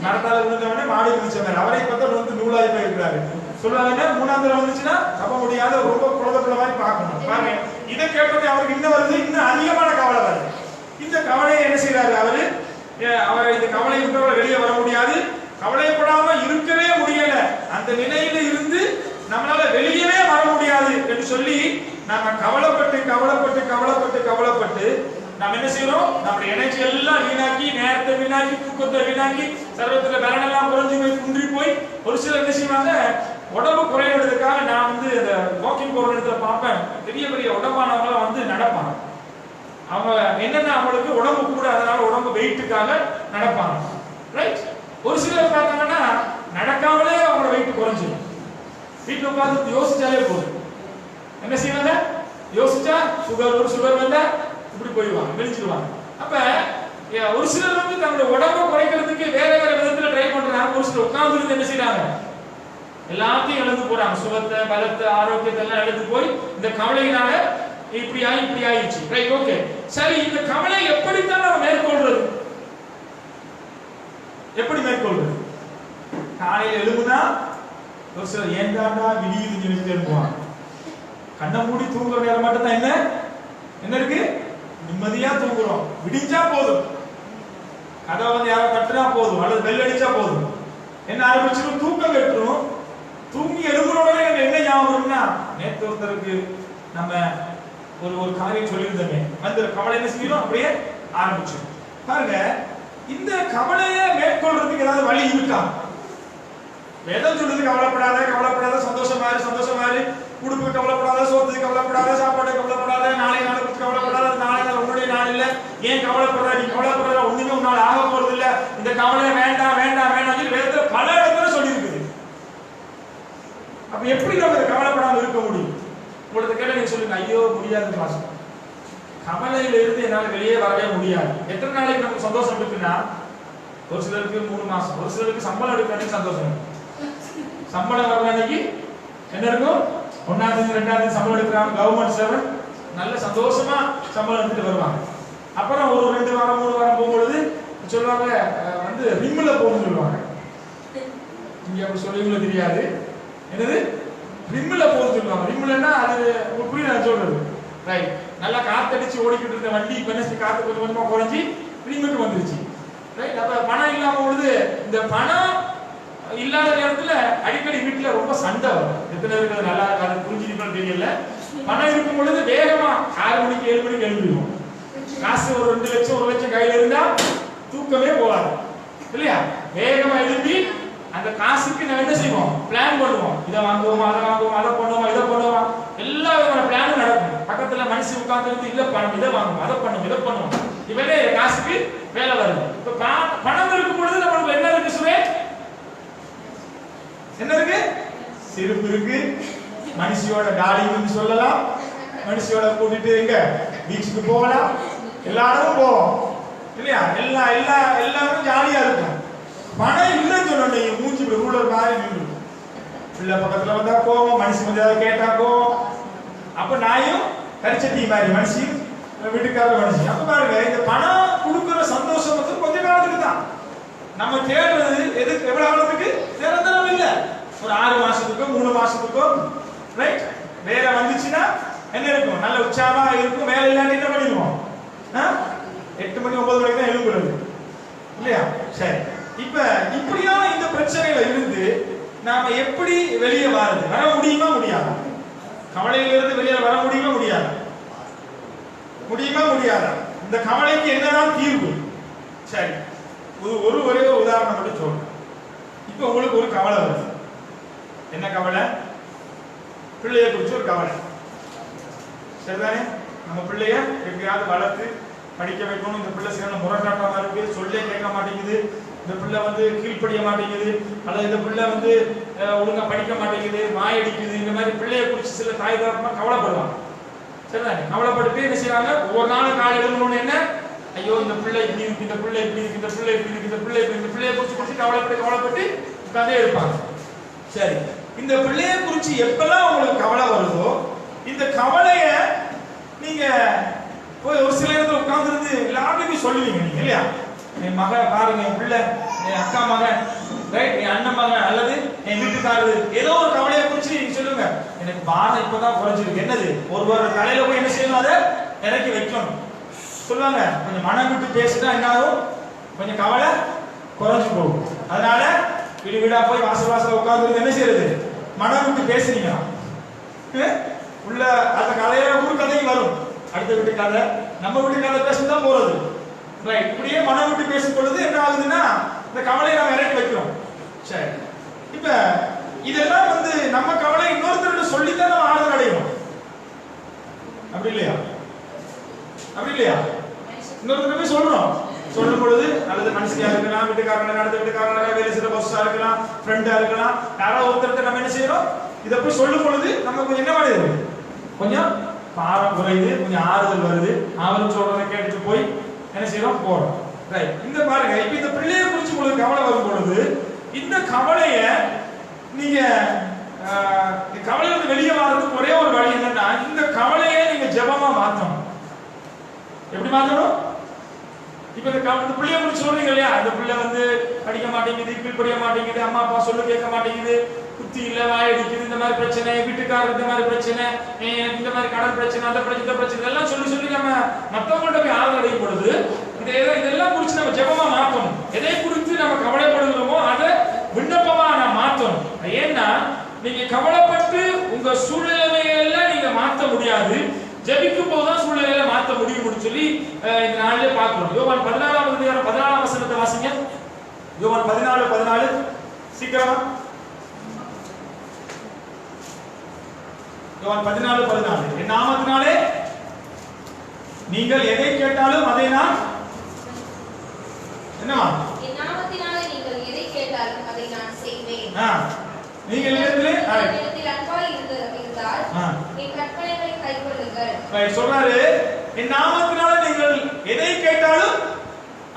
நடந்தால விழுந்தவனே மாடி மிதிச்சவங்க, அவரை பார்த்தா வந்து நூலாகி போயிருக்கிறாரு சொல்லுவாங்க. 3ஆம் தடவை வந்துச்சுன்னா தப்ப முடியாத, ரொம்ப குழந்தை மாதிரி பார்க்கணும். பாருங்க, இதை கேட்டது அவருக்கு இன்னும் வருது, இன்னும் அதிகமான கவலை வருது. இந்த கவலையை என்ன செய்யறாரு அவரு, அவர் இந்த கவலை இருக்கிறவரை வெளியே வர முடியாது, கவலைப்படாம இருக்கவே முடியல, அந்த நிலையில இருந்து நம்மளால வெளியவே வர முடியாது என்று சொல்லி நாம கவலைப்பட்டு நாம் என்ன செய்யறோம், நம்முடைய எனர்ஜி எல்லாம் வீணாக்கி, நேரத்தை வீணாக்கி, தூக்கத்தை வீணாக்கி, சர்வத்துல பலனெல்லாம் குறைஞ்சு போய் குன்றி போய் ஒரு சிலர் என்ன செய்வாங்க, உடம்பு குறையிறதுக்காக நான் வந்து இந்த வாக்கிங் போற இடத்துல பார்ப்பேன், பெரிய பெரிய உடம்பானவங்க வந்து நடப்பாங்க. அவங்க என்னன்னா அவங்களுக்கு உடம்பு கூட, அதனால உடம்பு வெயிட்டுக்காக நடப்பாங்க. ரைட், ஒரு சிலர் பார்த்தாங்கன்னா நடக்காமலே அவங்களோட வெயிட் குறைஞ்சிடும். வீட்டுல உட்கார்ந்து யோசிச்சாலே போதும், என்ன செய்வாங்க, யோசிச்சா சுகர் வந்தா இப்படி போயிடுவாங்க, வெளிச்சிடுவாங்க. அப்ப ஒரு சிலர் வந்து தங்களுடைய உடம்பை குறைக்கிறதுக்கு வேற விதத்துல ட்ரை பண்றாங்க. ஒரு சிலர் உட்கார்ந்து இருந்து என்ன செய்யறாங்க, எல்லாத்தையும் இழந்து போறாங்க, சுகத்தை, பலத்தை, ஆரோக்கியத்தை எல்லாம் இழந்து போய் இந்த கவலையினால இப்படி ஆயிடுச்சு. ரைட், ஓகே, சரி. இந்த கவலை எப்படித்தான் நம்ம மேற்கொள்றது? எப்படி மேற்கொள்றது? காலையில எழுதுனா ஒரு சிலர் ஏண்டாண்டா விடியுதுன்னு நினைச்சிட்டு இருப்பாங்க. கண்ணை மூடி தூங்குற நேரம் மட்டும் தான் என்ன இருக்கு, நிம்மதியா தூங்குறோம், விடிஞ்சா போதும், கதவை வந்து யாரோ தட்டுனா போதும், அல்லது பெல் அடிச்சா போதும், என்ன ஆரம்பிச்சிடும், தூக்கம் கட்டுரும். தூங்கி எழுதுறோடனே என்ன ஞாபகம்னா, நேற்று ஒருத்தருக்கு நம்ம ஒரு காரியம் சொல்லியிருந்தோமே, அந்த கவலை என்ன செய்யணும், அப்படியே ஆரம்பிச்சிடும். பாருங்க, இந்த கவலையை மேற்கொள்றதுக்கு ஏதாவது வழி இருக்கா? வேதம் சொல்லுது கவலைப்படாத, சந்தோஷமா இரு, உடுப்புக்கு கவலைப்படாத, சோத்துக்கு கவலைப்படாத, சாப்பாடு கவலைப்படாத, நாளை கவலைப்படாத, நாளை நாள் உன்னுடைய நாள் இல்ல, ஏன் கவலைப்படுற, நீ கவலைப்படுற, ஒண்ணுமே உன்னால ஆக போறது இல்ல, இந்த கவலை வேண்டாம் சொல்லி வேதத்துல பல இடத்துல சொல்லி இருக்குது. அப்ப அப்ப எப்படி நம்ம கவலைப்படாம இருக்க முடியும்? உங்களுக்கு கேட்ட நீங்க சொல்லுங்க, ஐயோ முடியாது பாஸ்டர், கவலையில இருந்து என்னால வெளியே வரவே முடியாது. எத்தனை நாளைக்கு நமக்கு சந்தோஷம் இருக்குன்னா, ஒரு சிலருக்கு 3 மாசம், ஒரு சிலருக்கு சம்பளம் எடுக்கிற அன்னைக்கு சந்தோஷம். சம்பளம் வர்ற அன்னைக்கு என்ன இருக்கும்? 1ஆம் தேதி 2ஆம் தேதி சம்பளம் எடுக்கிறாங்க கவர்மெண்ட் சர்வன்ட், நல்ல சந்தோஷமா சம்பளம் எடுத்துட்டு வருவாங்க. அப்புறம் ஒரு 2 வாரம் 3 வாரம் போகும்பொழுது சொல்லுவாங்க வந்து ரிம்மில் போகணும்னு சொல்லுவாங்க. இங்க அப்படி சொல்லுவீங்களோ தெரியாது, என்னது ரிம்மில் போகணும்னு சொல்லுவாங்க. ரிம்மில்னா அது உங்களுக்கு புரியுது நான் சொல்றது, ரைட்? நல்லா காத்தடிச்சு ஓடிக்கிட்டு இருந்த வண்டி இப்ப என்ன காத்து கொஞ்சம் கொஞ்சமா குறைஞ்சி ரிம்முக்கு வந்துருச்சு, ரைட்? அப்ப பணம் இல்லாம பொழுது இந்த பணம் இல்லாத நேரத்துல அடிக்கடி வீட்டுல ரொம்ப சண்டை வரும். எத்தனை பேருக்கு நல்லா அது புரிஞ்சுக்கணும்னு தெரியல. பணம் இருக்கும் பொழுது வேகமா 6 மணிக்கு 7 மணிக்கு எழுந்திருவோம். காசு ஒரு 2 லட்சம் 1 லட்சம் கையில இருந்தா தூக்கமே போகாது இல்லையா? வேகமா எழுப்பி அந்த காசுக்கு நம்ம என்ன செய்வோம்? பிளான் பண்ணுவோம். இதை வாங்குவோம், அதை வாங்குவோம், அதை பண்ணுவோம், இதை பண்ணுவோம், எல்லா விதமான பிளானும் நடக்கும். பக்கத்துல மனுஷன் உட்கார்ந்து இல்ல பணம், இதை வாங்குவோம், அதை பண்ணுவோம், இதை பண்ணுவோம். இவனே காசுக்கு வேலை வருது. இப்ப பணம் இருக்கும் பொழுது நம்மளுக்கு என்ன இருக்கு? சுவே என்ன இருக்கு? சிரிப்பு இருக்கு, மனுஷியோட டாலின்னு சொல்லலாம், மனுஷியோட கூட்டிட்டு எங்க பீச்சுக்கு போகலாம், எல்லா இடமும் போவோம் இல்லையா? எல்லாரும் ஜாலியா இருக்கும். பணம் இல்லைன்னு சொன்னோம், நீங்க மூஞ்சி ரூலர் மாதிரி நின்று பிள்ளை பக்கத்துல வந்தா போவோம், மனுஷன் வந்து ஏதாவது கேட்டா போவோம். அப்ப நாயும் கரிச்சட்டி மாதிரி மனுஷன், வீட்டுக்காரர் மனுஷன். அப்ப பாருங்க, இந்த பணம் கொடுக்குற சந்தோஷம் வந்து கொஞ்ச காலத்துக்கு தான். நம்ம தேடுறது எதுக்கு? எவ்வளவு காலத்துக்கு? நிரந்தரம் இல்ல. ஒரு 6 மாசத்துக்கோ 3 மாசத்துக்கோ, ரைட்? வேலை வந்துச்சுன்னா என்ன இருக்கும்? நல்ல உற்சாகமா இருக்கும். வேலை இல்லாட்டி என்ன பண்ணிடுவோம்? 8 மணி 9 மணிக்கு தான் எழும்புறது இல்லையா? சரி, இப்ப இப்படியான இந்த பிரச்சனையில இருந்து நாம எப்படி வெளியே வர முடியுமா முடியாதா? கவலையில இருந்து வெளியே வர முடியுமா முடியாதா? முடியாதா? இந்த கவலைக்கு என்னதான் தீர்வு? சரி, ஒரே ஒரு உதாரணம் மட்டும் சொல்றேன். இப்ப உங்களுக்கு ஒரு கவலை வருது. என்ன கவலை? பிள்ளைய குறிச்சு ஒரு கவலை, சரிதானே? நம்ம பிள்ளைய எப்படியாவது வளர்த்து படிக்க வைக்கணும். இந்த பிள்ளை சில முரட்டாட்டமா இருக்கு, சொல்லே கேட்க மாட்டேங்குது, இந்த பிள்ளை வந்து கீழ்ப்படிய மாட்டேங்குது, அல்லது இந்த பிள்ளை வந்து ஒழுங்கா படிக்க மாட்டேங்குது, மாயடிக்குது. இந்த மாதிரி பிள்ளைய குறிச்சு சில தாய் தகப்பமா கவலைப்படுவாங்க, சரிதானே? கவலைப்பட்டு என்ன செய்வாங்க? ஒவ்வொரு நாளும் காலை எழுதணும்னு என்ன, ஐயோ இந்த பிள்ளை இப்படி இருக்கு, இந்த பிள்ளை இப்படி இருக்கு, இந்த பிள்ளை இப்படி இருக்கு, இந்த பிள்ளை இப்படி, இந்த பிள்ளைய குறிச்சு கவலைப்பட்டு உட்கார்ந்தே இருப்பாங்க. சரி, இந்த பிள்ளைய குறிச்சு எப்பெல்லாம் உங்களுக்கு கவலை வருதோ, இந்த கவலைய நீங்க போய் ஒரு சில இடத்துல உட்கார்ந்து இருந்து எல்லாருக்கும் சொல்லுவீங்க நீங்க இல்லையா? என் மகன் பாருங்க, என் பிள்ளை, என் அக்கா மகன், ரைட், என் அண்ணன் மகன், அல்லது என் வீட்டுக்காரரு, ஏதோ ஒரு கவலையை குறிச்சு நீங்க சொல்லுங்க. எனக்கு பாரம் இப்பதான் குறைஞ்சிருக்கு. என்னது? ஒரு தலையில போய் என்ன செய்யணும்? அதை இறக்கி வைக்கணும் சொல்லுவாங்க. கொஞ்சம் மனம் விட்டு பேசினா என்ன ஆகும்? கொஞ்சம் கவலை குறைஞ்சு போகும். அதனால வீடா போய் வாசல் உட்கார்ந்து என்ன செய்யறது? மனம் விட்டு பேசுறீங்க உள்ள அந்த கதையில ஊர் கதையும் வரும். அடுத்த வீட்டு கதை, நம்ம வீட்டு கதை பேசதான் போறது, ரைட்? இப்படியே மனம் விட்டு பேசும் பொழுது என்ன ஆகுதுன்னா, இந்த கவலையை நம்ம இறக்கி வைக்கிறோம். சரி, இப்ப இதெல்லாம் வந்து நம்ம கவலை இன்னொருத்தருடைய சொல்லித்தான் நம்ம ஆறுதல் அடையணும், அப்படி இல்லையா? இன்னொருத்தர் போய் சொல்லும் பொழுது, அல்லது மனுஷியா இருக்கலாம், வீட்டுக்காரங்க, அடுத்த வீட்டுக்காரங்க, வேலை செய்யற பஸ்ஸா இருக்கலாம், ஃப்ரெண்டா இருக்கலாம், யாராவது ஒருத்தருக்கு நம்ம என்ன செய்யறோம்? இதை போய் சொல்லும் பொழுது நம்ம கொஞ்சம் என்ன பண்ணுது? கொஞ்சம் பாரம் குறையுது, கொஞ்சம் ஆறுதல் வருது. அவரும் சொல்றதை கேட்டுட்டு போய் என்ன செய்யறோம்? போறோம், ரைட்? இந்த பாருங்க, இப்ப இந்த பிள்ளையை குறிச்சு உங்களுக்கு கவலை வரும் பொழுது, இந்த கவலைய நீங்க கவலையிலிருந்து வெளியே வர்றதுக்கு ஒரே ஒரு வழி என்னன்னா, இந்த கவலையை நீங்க ஜெபமா மாத்தணும். எப்படி மாத்தணும்? இப்ப இந்த பிள்ளைய குறிச்சு சொல்றீங்க இல்லையா? இந்த பிள்ளை வந்து படிக்க மாட்டேங்குது, கீழ்படிய மாட்டேங்குது, அம்மா அப்பா சொல்லு கேட்க மாட்டேங்குது, புத்தி இல்ல, வாயடிக்குது, இந்த மாதிரி பிரச்சனை, வீட்டுக்காரர் இந்த மாதிரி பிரச்சனை, இந்த மாதிரி கடன் பிரச்சனை, அந்த பிரச்சனை எல்லாம் சொல்லி நம்ம மற்றவங்கள்ட்ட போய் ஆறுதல் அடையும் பொழுது, இதெல்லாம் குறிச்சு நம்ம ஜெபமா மாற்றணும். எதை குறித்து நம்ம கவலைப்படுகிறோமோ அதை விண்ணப்பமா நான் மாற்றணும். ஏன்னா நீங்க கவலைப்பட்டு உங்க சூழ்நிலையெல்லாம் நீங்க மாற்ற முடியாது, ஜெபிக்கும் போதுதான் சூழ்நிலையில மாற்ற முடியும்னு சொல்லி இந்த நாளிலே பார்க்கிறோம். யோவான் 14 வசனத்தை வாசிங்க. யோவான் 14 சீக்கிரமா. யோவான் 14 என் நாமத்தினாலே நீங்கள் எதை கேட்டாலும் அதை நான் என்னமா? என் நாமத்தினாலே நீங்கள் எதை கேட்டாலும் அதை நான் செய்வேன். நீங்கள் என்னிடத்திலே அன்பாய் இருந்தால் என் கற்பனைகளை கைக்கொள்ளுங்கள். சொல்றாரு, என் நாமத்தினால நீங்கள் எதை கேட்டாலும்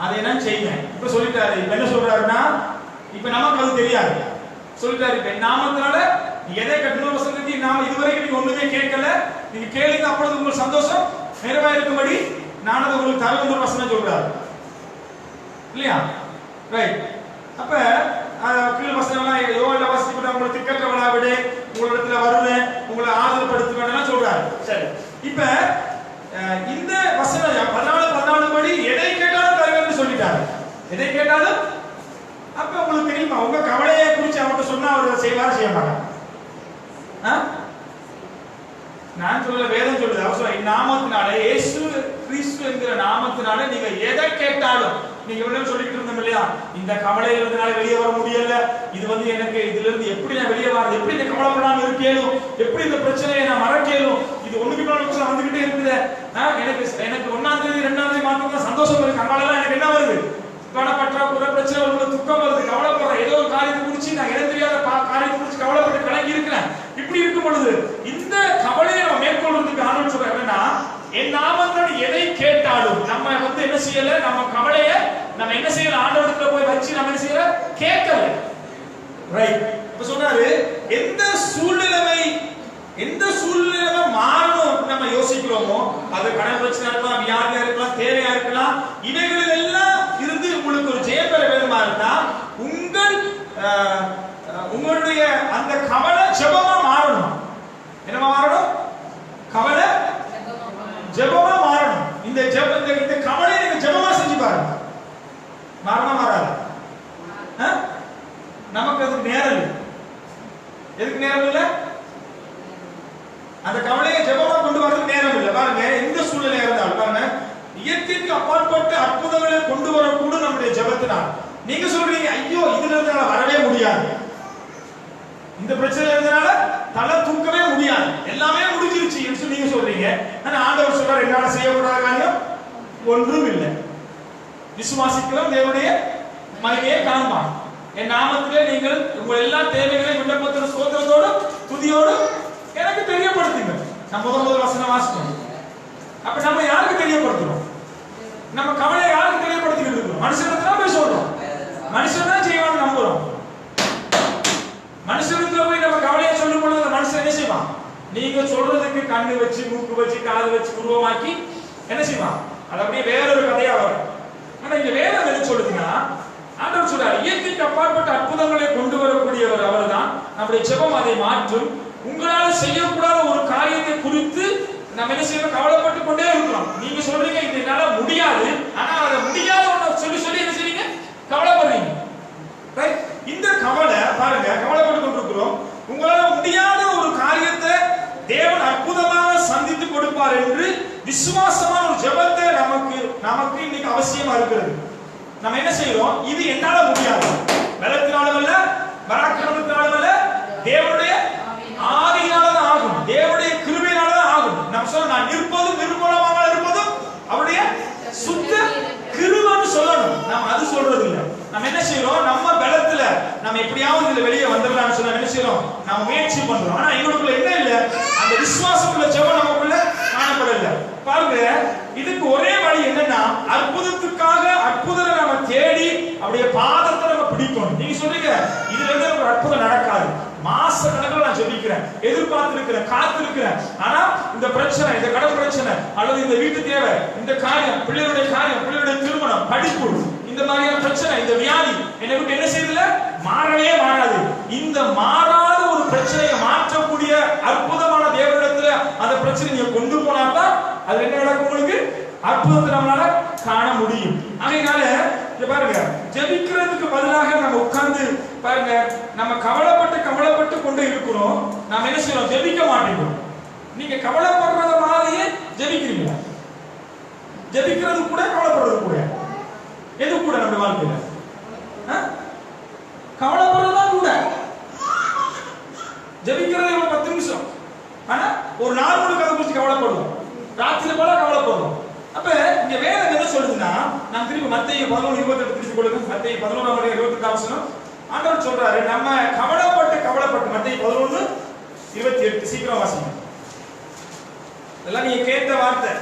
அதை நான் செய்வேன். இப்ப சொல்லிட்டாரு. இப்ப என்ன சொல்றாருன்னா, இப்ப நமக்கு அது தெரியாது. சொல்லிட்டாரு, இப்ப என் நாமத்தினால நீ எதை கட்டணும் வசனத்துக்கு நாம இதுவரைக்கும் நீங்க ஒண்ணுமே கேட்கல, நீங்க கேளுங்க, அப்பொழுது உங்களுக்கு சந்தோஷம் நிறைவேறும்படி நான் அதை உங்களுக்கு தருவேன் வசனம் சொல்றாரு இல்லையா? ரைட். அப்ப கீழ் வசனம்லாம் யோவான்ல வாசிக்கப்பட்ட உங்களை திக்கற்றவனா விட உங்களிடத்துல வருவேன், உங்களை ஆதரப்படுத்துவேன் சொல்றாரு. சரி, இப்ப இந்த வசனம் 14 படி எதை கேட்டாலும் தருவேன்னு சொல்லிட்டாரு. எதை கேட்டாலும். அப்ப உங்களுக்கு தெரியுமா, உங்க கவலையை குறித்து அவர்கிட்ட சொன்னா அவர் செய்வாரா செய்ய மாட்டார்? நான் சொல்ல, வேதம் சொல்லுது. அவர் சொல்ல, நாமத்தினால, இயேசு கிறிஸ்து என்கிற நாமத்தினால நீங்க எதை கேட்டாலும், நீங்க இவ்வளவு சொல்லிட்டு இருந்தோம் இல்லையா, இந்த கவலையில இருந்தனால வெளியே வர முடியல, இது எனக்கு இதுல இருந்து எப்படி நான் வெளியே வரது, எப்படி இந்த கவலைப்படாம இருக்கேனும், எப்படி இந்த பிரச்சனையை நான் மறக்கேனும், இது ஒண்ணுக்கு மேல பிரச்சனை வந்துகிட்டே இருக்குது, எனக்கு 1ஆம் தேதி 2ஆம் தேதி மாத்திரம் சந்தோஷம் வருது, கவலைலாம் எனக்கு என்ன வருது, பணப்பற்றாக்குறை பிரச்சனை வருது, துக்கம் வருது, கவலைப்படுறேன், ஏதோ ஒரு காரியத்தை குறிச்சு நான் இடம் தெரியாத காரியத்தை குறிச்சு கவலைப்பட்டு கலங்கி இருக்கிறேன். இப்படி இருக்கும் பொழுது இந்த கவலையை நம்ம மேற்கொள்றதுக்கு ஆண்டவர் சொல்றாரு என்னன்னா, என் நாமத்தில் எதை கேட்டாலும் நம்ம என்ன செய்யல, நம்ம கவலைய நம்ம என்ன செய்யல, ஆண்டவரிடத்துல போய் வச்சு நம்ம என்ன செய்யல, கேட்கல. ரைட். இப்ப சொன்னாரு, எந்த சூழ்நிலை மாறணும் நம்ம யோசிக்கிறோமோ, அது கடன் பிரச்சனை இருக்கலாம், வியாதியா இருக்கலாம், தேவையா இருக்கலாம், இவைகளில் எல்லாம் இருந்து உங்களுக்கு ஒரு ஜெயம் பெற வேண்டுமா இருந்தா உங்களுடைய அந்த கவலை ஜெபமா மாறணும். என்னமா மாறணும்? கவலை ஜெபமா மாறணும். இந்த கவலையை நீங்க ஜெபமா செஞ்சு பாருங்க. மாறமா மாறாது? நமக்கு அதுக்கு நேரம் இல்லை. எதுக்கு நேரம் இல்லை? அந்த கவலையை ஜெபமா கொண்டு வரதுக்கு நேரம் இல்லை. பாருங்க, எந்த சூழ்நிலையா இருந்தாலும் பாருங்க, இயற்கைக்கு அப்பாற்பட்ட அற்புதங்களை கொண்டு வரக்கூட நம்முடைய ஜெபத்தினால். நீங்க சொல்றீங்க, ஐயோ இதுல இருந்தால வரவே முடியாது, இந்த பிரச்சனை இருந்தனால தலை தூக்கவே முடியாது, எல்லாமே முடிஞ்சிருச்சு என்று நீங்க சொல்றீங்க. ஆனா ஆண்டவர் சொல்றார், என்னால செய்யக்கூடாத காரியம் ஒன்றும் இல்லை. விசுவாசிக்கிறோம், தேவனுடைய மகிமையை காண்பான். என் நாமத்திலே நீங்கள் உங்கள் எல்லா தேவைகளையும் விண்ணப்பத்தோடு ஸ்தோத்திரத்தோடு துதியோடு எனக்கு தெரியப்படுத்துங்க. நம்ம முதல் வசனம் வாசிக்கணும். அப்ப நம்ம யாருக்கு தெரியப்படுத்துறோம்? நம்ம கவலையை யாருக்கு தெரியப்படுத்திக்கிட்டு இருக்கோம்? மனுஷனுக்கு போய் சொல்றோம், மனுஷன் தான் செய்வான்னு நம்புறோம். மனுஷனுக்கு போய் நம்ம கவலையை சொல்லும் பொழுது மனுஷன் என்ன செய்வான்? நீங்க சொல்றதுக்கு கண்ணு வச்சு, மூக்கு வச்சு, காது வச்சு உருவமாக்கி என்ன செய்வான்? அது அப்படியே வேறொரு கதையா வரும். ஆனா இங்க வேதம் என்ன சொல்லுதுன்னா, ஆண்டவர் சொல்றார், இயற்கைக்கு அப்பாற்பட்ட அற்புதங்களை கொண்டு வரக்கூடியவர் அவர் தான். நம்முடைய ஜெபம் அதை மாற்றும். உங்களால செய்யக்கூடாத ஒரு காரியத்தை குறித்து நம்ம என்ன செய்யணும்? கவலைப்பட்டு கொண்டே இருக்கிறோம். நீங்க சொல்றீங்க இது என்னால முடியாது, ஆனா அதை முடியாத ஒண்ணு சொல்லி சொல்லி என்ன செய்றீங்க? கவலைப்படுறீங்க. ரைட்? இந்த கவலை பாருங்க, கவலைப்பட்டு கொண்டிருக்கிறோம். உங்களால முடியாத ஒரு காரியத்தை தேவன் அற்புதமாக சந்தித்து கொடுப்பார் என்று விசுவாசமான ஒரு ஜெபத்தை நமக்கு இன்னைக்கு அவசியமா இருக்கிறது. நம்ம என்ன செய்யறோம்? இது என்னால முடியாது, பலத்தினாலும் அல்ல, பராக்கிரமத்தினாலும் அல்ல, தேவனுடைய ஆவியினால்தான் ஆகும், தேவனுடைய கிருபையினால்தான் ஆகும். நம்ம சொல்ல, நான் இருப்பதும் நிர்மூலமாக இருப்பதும் அவருடைய சுத்த கிருபைன்னு சொல்லணும். நம்ம அது சொல்றது இல்ல. நம்ம என்ன செய்யறோம்? நம்ம பலத்துல நம்ம எப்படியாவது இதுல வெளியே வந்துடலாம்னு சொன்னா என்ன செய்யறோம்? நம்ம முயற்சி பண்றோம். ஆனா இவருக்குள்ள என்ன இல்ல? அந்த விசுவாசமுள்ள ஜெபம் நமக்குள்ள காணப்படல. பாருங்க, இதுக்கு ஒரே வழி என்னன்னா, அற்புதத்துக்காக அற்புதத்தை நம்ம தேடி அப்படியே பாதத்தை நம்ம பிடிக்கணும். நீங்க சொல்றீங்க இதுல இருந்து ஒரு அற்புதம் நடக்காது, மாச கணக்கில் நான் ஜெபிக்கிறேன், எதிர்பார்த்திருக்கிறேன், காத்திருக்கிறேன், ஆனா இந்த பிரச்சனை, இந்த கடன் பிரச்சனை அல்லது இந்த வீட்டு தேவை, இந்த காரியம், பிள்ளைகளுடைய காரியம், பிள்ளைகளுடைய திருமணம், படிப்பு, இந்த மாதிரியான பிரச்சனை, இந்த வியாதி என்னை விட்டு என்ன செய்யல, மாறவே மாறாது. இந்த மாறாத ஒரு பிரச்சனையை மாற்றக்கூடிய அற்புதமான தேவனிடத்துல அந்த பிரச்சனை நீங்க கொண்டு போனாதான் அது என்ன நடக்கும்? உங்களுக்கு அற்புதத்தை நம்மளால காண முடியும். அதனால இங்க பாருங்க, ஜெபிக்கிறதுக்கு பதிலாக நம்ம உட்கார்ந்து பாருங்க, நம்ம கவலைப்பட்டு கொண்டு இருக்கிறோம். நாம என்ன செய்யறோம்? ஜெபிக்க மாட்டேங்கிறோம். நீங்க கவலைப்படுறத மாதிரியே ஜெபிக்கிறீங்களா? ஜெபிக்கிறது கூட கவலைப்படுறது கூட எது கூட நம்ம வாழ்க்கையில? கவலைப்படுறதா கூட. ஜெபிக்கிறது ஒரு 10 நிமிஷம், ஆனா ஒரு நாள் முழுக்க அதை குறித்து கவலைப்படுவோம், ராத்திரி போல கவலைப்படுவோம். அப்ப இங்க வேதம் என்ன சொல்லுதுன்னா, நான் திருப்பி மத்தேயு 11:28 திருப்பி கொடுங்க. மத்தேயு 11:28 ஆண்டவர் சொல்றாரு நம்ம கவலைப்பட்டு மத்தேயு 11:28 சீக்கிரம் வாசிங்க. இதெல்லாம் நீங்க கேட்ட வார்த்தை.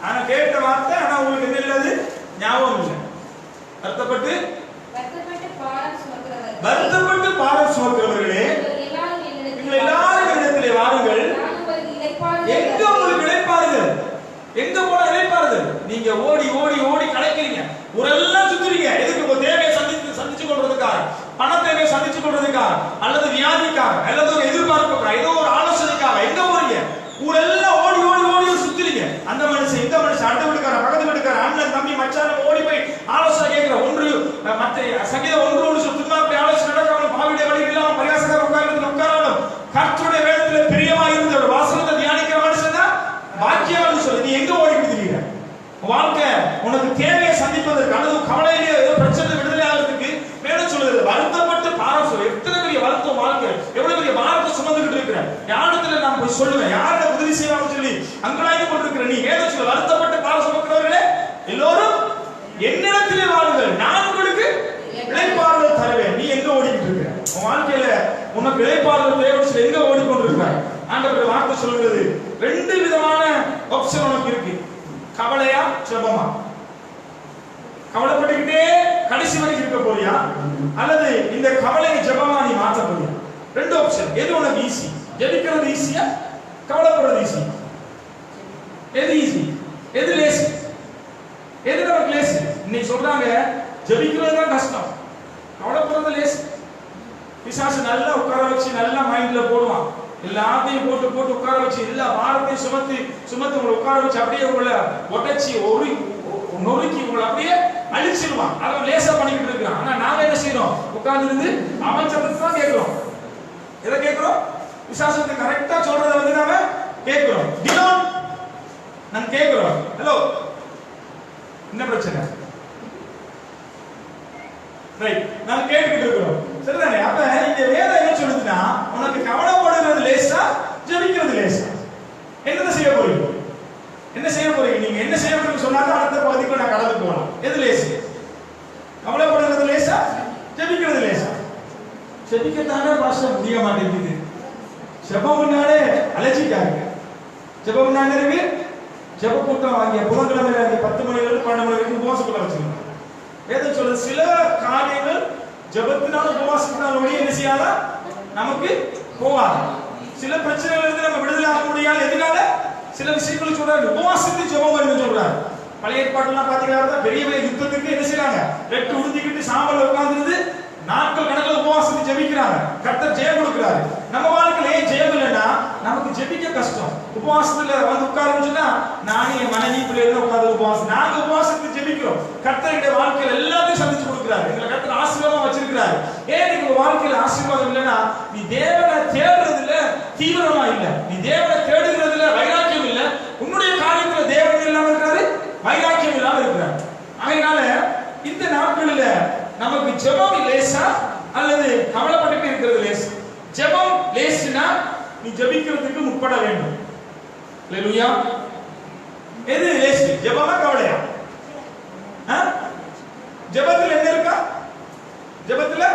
ஆனா கேட்ட வார்த்தை, ஆனா உங்களுக்கு என்ன இல்லது ஞாபகம் இல்லை. வருத்தப்பட்டு பாரம் சுமக்கிறவர்களே நீங்கள் எல்லாரும் இடத்திலே வாருங்கள். எங்க உங்களுக்கு இளைப்பாறுதல்? எங்க போன இளைப்பாறுதல்? நீங்க ஓடி ஓடி ஓடி கிடைக்கிறீங்க, ஊரெல்லாம் சுத்துறீங்க. எதுக்கு? உங்க தேவையை சந்திச்சு கொள்றதுக்காக, பண தேவையை சந்திச்சு கொள்றதுக்காக, அல்லது வியாதிக்காக, அல்லது ஒரு எதிர்பார்ப்புக்காக, ஏதோ ஒரு ஆலோசனைக்காக எங்க போறீங்க? ஊரெல்லாம் ஓடி ஓடி ஓடி சுத்துறீங்க. அந்த மனுஷன் இந்த மனுஷன், அடுத்த வீட்டுக்கார, பக்கத்து வீட்டுக்கார, அண்ணன் தம்பி மச்சான் ஓடி போய் ஆலோசனை கேட்கிற ஒன்று மற்ற சங்கீதம் 1 சுத்தமா அப்படி ஆலோசனை நடக்காம பாவிடைய வழி இல்லாம பரிகாசக்கார உட்காராலும் கர்த்தருடைய வேதத்துல பிரியமா இருந்த ஒரு வாசகத்தை தியானிக்கிற மனுஷன் தான் பாக்கியவான் சொல்லு. நீ எங்க ஓடிக்கிட்டு இருக்கீங்க? வாழ்க்கை உனக்கு தேவையை சந்திப்பதற்கு, அல்லது கவலையிலேயே ஏதோ பிரச்சனை விடுதலை ஆகிறதுக்கு மேலும் சொல்லுது. வருத்தப்பட்டு பாரம் சொல்லு. எத்தனை பெரிய வருத்தம் வாழ்க்கை, எவ்வளவு பெரிய பாரத்தை சுமந்துகிட்டு இருக்கிற யாரிடத்துல நான் போய் சொல்லுவேன், யார்கிட்ட உதவி செய்யலாம்னு சொல்லி அங்கலாய்ந்து கொண்டிருக்கிற நீ வேதம் சொல்ல. வருத்தப்பட்டு பாரம் சுமக்கிறவர்களே எல்லோரும் என்னிடத்திலே வாருங்கள், நான் உங்களுக்கு இளைப்பாறுதல் தருவேன். நீ எங்க ஓடிக்கிட்டு இருக்க? உன் வாழ்க்கையில உனக்கு இளைப்பாறுதல் தேவை, எங்க ஓடிக்கொண்டிருக்க? ஆண்டவருடைய வார்த்தை சொல்கிறது 2 விதமான ஆப்ஷன் உனக்கு இருக்கு. கவலையா ஜெபமா? கவலைப்பட்டுக்கிட்டே கடைசி வரைக்கும் இருக்க போறியா, அல்லது இந்த கவலையை ஜெபமா நீ மாற்ற போறியா? 2 ஆப்ஷன். எது உனக்கு ஈஸி? ஜெபிக்கிறது ஈஸியா, கவலைப்படுறது ஈஸி? எது ஈஸி, எது லேசி? எது நமக்கு லேசி? இன்னைக்கு சொல்றாங்க ஜெபிக்கிறது தான் கஷ்டம், கவலைப்படுறது லேசி. பிசாசு நல்லா உட்கார வச்சு நல்லா மைண்ட்ல போடுவான், எல்லாத்தையும் போட்டு போட்டு உட்கார வச்சு எல்லா பாரத்தையும் சுமத்து உங்களை உட்கார வச்சு அப்படியே உங்களை உடைச்சி நொறுக்கி உங்களை அப்படியே அழிச்சிருவான். அவன் லேசா பண்ணிக்கிட்டு இருக்கான். ஆனா நாம என்ன செய்யறோம்? உட்கார்ந்து இருந்து அவன் சத்தத்தை தான் கேட்கிறோம். எதை கேட்கிறோம்? பிசாசுக்கு கரெக்டா சொல்றதை வந்து நாம கேட்கிறோம். டினோன் நான் கேட்கிறோம். ஹலோ, என்ன பிரச்சனை? ரைட், நான் கேட்டுக்கிட்டு இருக்கிறோம். சரிதானே? அப்ப இந்த வேதம் என்ன சொல்லுதுன்னா, உனக்கு கவலைப்படுறது லேசா, ஜெபிக்கிறது லேசா. என்ன செய்ய போறீங்க? என்ன செய்ய போறீங்க? நீங்க என்ன செய்ய போறீங்க சொன்னாக்க அடுத்த பகுதிக்கு நான் கடந்து போகலாம். எது லேசு? கவலைப்படுறது லேசா, ஜெபிக்கிறது லேசா? ஜெபிக்கத்தானே பாஸ்டர் முடிய மாட்டேங்குது. ஜெபம்னாலே அலர்ஜிக்காங்க. ஜெபம்னாலே இருக்கு. ஜெப கூட்டம் வாங்கிய புதன்கிழமை 10 மணிலிருந்து 12 மணி வரைக்கும் உபவாசம் வச்சிருக்கோம். வேதம் சொல்றது சில காரியங்கள் ஜெபத்தினால உபவாசத்தினால ஒளி என்ன செய்யாத நமக்கு போவாது. சில பிரச்சனைகள் இருந்து நம்ம விடுதலை ஆக முடியாது. எதனால? சில விஷயங்கள் சொல்றாரு, உபவாசத்துக்கு ஜெபம் வருதுன்னு சொல்றாரு. பழைய ஏற்பாடுலாம் பாத்தீங்கன்னா பெரிய பெரிய யுத்தத்துக்கு என்ன செய்யறாங்க? ரெட்டு உடுத்திக்கிட்டு சாம்பல்ல உட்கார்ந்து நாட்கள் கணக்கில் உபவாசத்துக்கு ஜெபிக்கிறாங்க. கர்த்தர் ஜெயம் கொடுக்கிறாரு. நம்ம வாழ்க்கையில ஏன் ஜெயம் இல்லைன்னா நமக்கு ஜெபிக்க கஷ்டம். உபவாசத்துல வந்து உட்காருச்சுன்னா நானே என் மனைவி பிள்ளைகள் உட்கார்ந்து உபவாசம், நாங்க உபவாசத்துக்கு ஜெபிக்கிறோம். கர்த்தர் எங்க வாழ்க்கையில எல்லாத்தையும் சந்திச்சு கொடுக்கிறாரு. எங்களை கர்த்தர் ஆசீர்வாதம் வச்சிருக்கிறாரு. ஏன் உங்க வாழ்க்கையில ஆசீர்வாதம் இல்லைன்னா நீ தேவனை தேடுறதுல தீவிரமா இல்ல, நீ தேவனை தேடுகிறதுல வைராக்கியம் இல்ல, உன்னுடைய காரியத்துல தேவன் இல்லாம இருக்கிறாரு, வைராக்கியம் இல்லாம இருக்கிறாரு. அதனால இந்த நாட்களில நமக்கு ஜெபம் லேசா அல்லது கவலைப்பட்டு இருக்கிறது லேசா? ஜெபம் லேசுனா நீ ஜெபிக்கிறதுக்கு முற்பட வேண்டும். அல்லேலூயா. எது லேசு? ஜெபமா கவலையா? ஜெபத்துல என்ன இருக்கா? ஜெபத்துல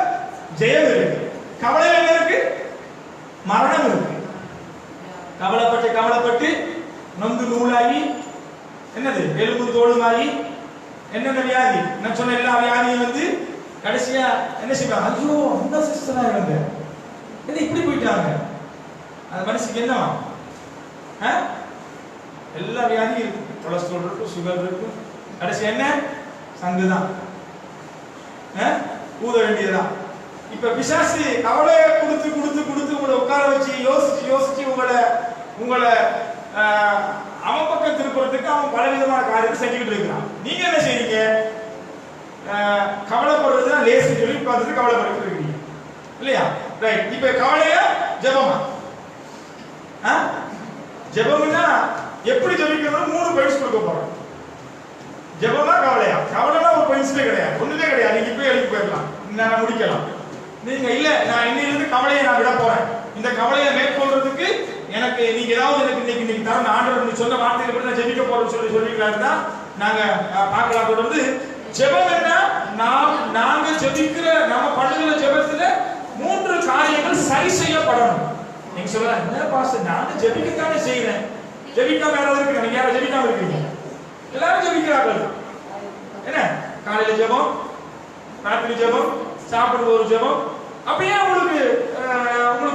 ஜெயம் இருக்கு. கவலையில என்ன இருக்கு? மரணம் இருக்கு. கவலைப்பட்டு நொந்து நூலாகி என்னது எலும்பு தோலுமாகி என்னென்ன வியாதி நான் சொன்ன எல்லா வியாதியும் வந்து கடைசியா என்ன செய்வாங்க? ஐயோ அந்த சிஸ்டரா இருந்த இது இப்படி போயிட்டாங்க. அந்த மனுஷனுக்கு என்னவா? எல்லா வியாதியும் இருக்கு. கொலஸ்ட்ரால் இருக்கு, சுகர் இருக்கு. கடைசி என்ன? சங்குதான், ஊத வேண்டியதுதான். இப்ப பிசாசு கவலையை கொடுத்து உங்களை உட்கார வச்சு யோசிச்சு உங்களை அவன் பக்கம் திருப்புறதுக்கு அவன் பலவிதமான காரியத்தை செஞ்சுக்கிட்டு இருக்கிறான். நீங்க என்ன செய்றீங்க? கவலைப்படுறதுதான் லேசு சொல்லி பார்த்துட்டு கவலைப்பட்டு இருக்கீங்க இல்லையா? ரைட். இப்ப கவலையா ஜெபமா? ஜெபம்னா எப்படி ஜெபிக்கணும்? 3 பாயிண்ட்ஸ் கொடுக்க போறோம். ஜெபமா கவலையா? கவலைனா ஒரு பாயிண்ட்ஸே கிடையாது, ஒண்ணுமே கிடையாது. நீங்க இப்ப எழுதி போயிடலாம், நான் முடிக்கலாம். நீங்க இல்ல நான் இன்னிலிருந்து கவலையை நான் விட போறேன், இந்த கவலையை மேற்கொள்றதுக்கு எனக்கு நீங்க ஏதாவது எனக்கு இன்னைக்கு தரணும், ஆண்டவர் நீ சொன்ன வார்த்தைகளை பற்றி நான் ஜெபிக்க போறேன்னு சொல்லிக்கிறாருன்னா நாங்க பார்க்கலாம். தொடர்ந்து ஜெபம் என்ன? நாங்க ஜெபிக்கிற நம்ம பண்ணுகிற ஜெபத்துல 3 காரியங்கள் சரி செய்யப்படணும். நீங்க சொல்லலாம், என்ன பாஸ்டர் நான் ஜெபிக்கத்தானே செய்றேன், ஜெபிக்காம யாராவது இருக்கீங்க? நீங்க யாரும் ஜெபிக்காம இருக்கீங்க? எல்லாரும் ஜெபிக்கிறார்கள். என்ன? காலையில ஜெபம், ராத்திரி ஜெபம், சாப்பிடுற ஒரு ஜெபம். அப்படியே உங்களுக்கு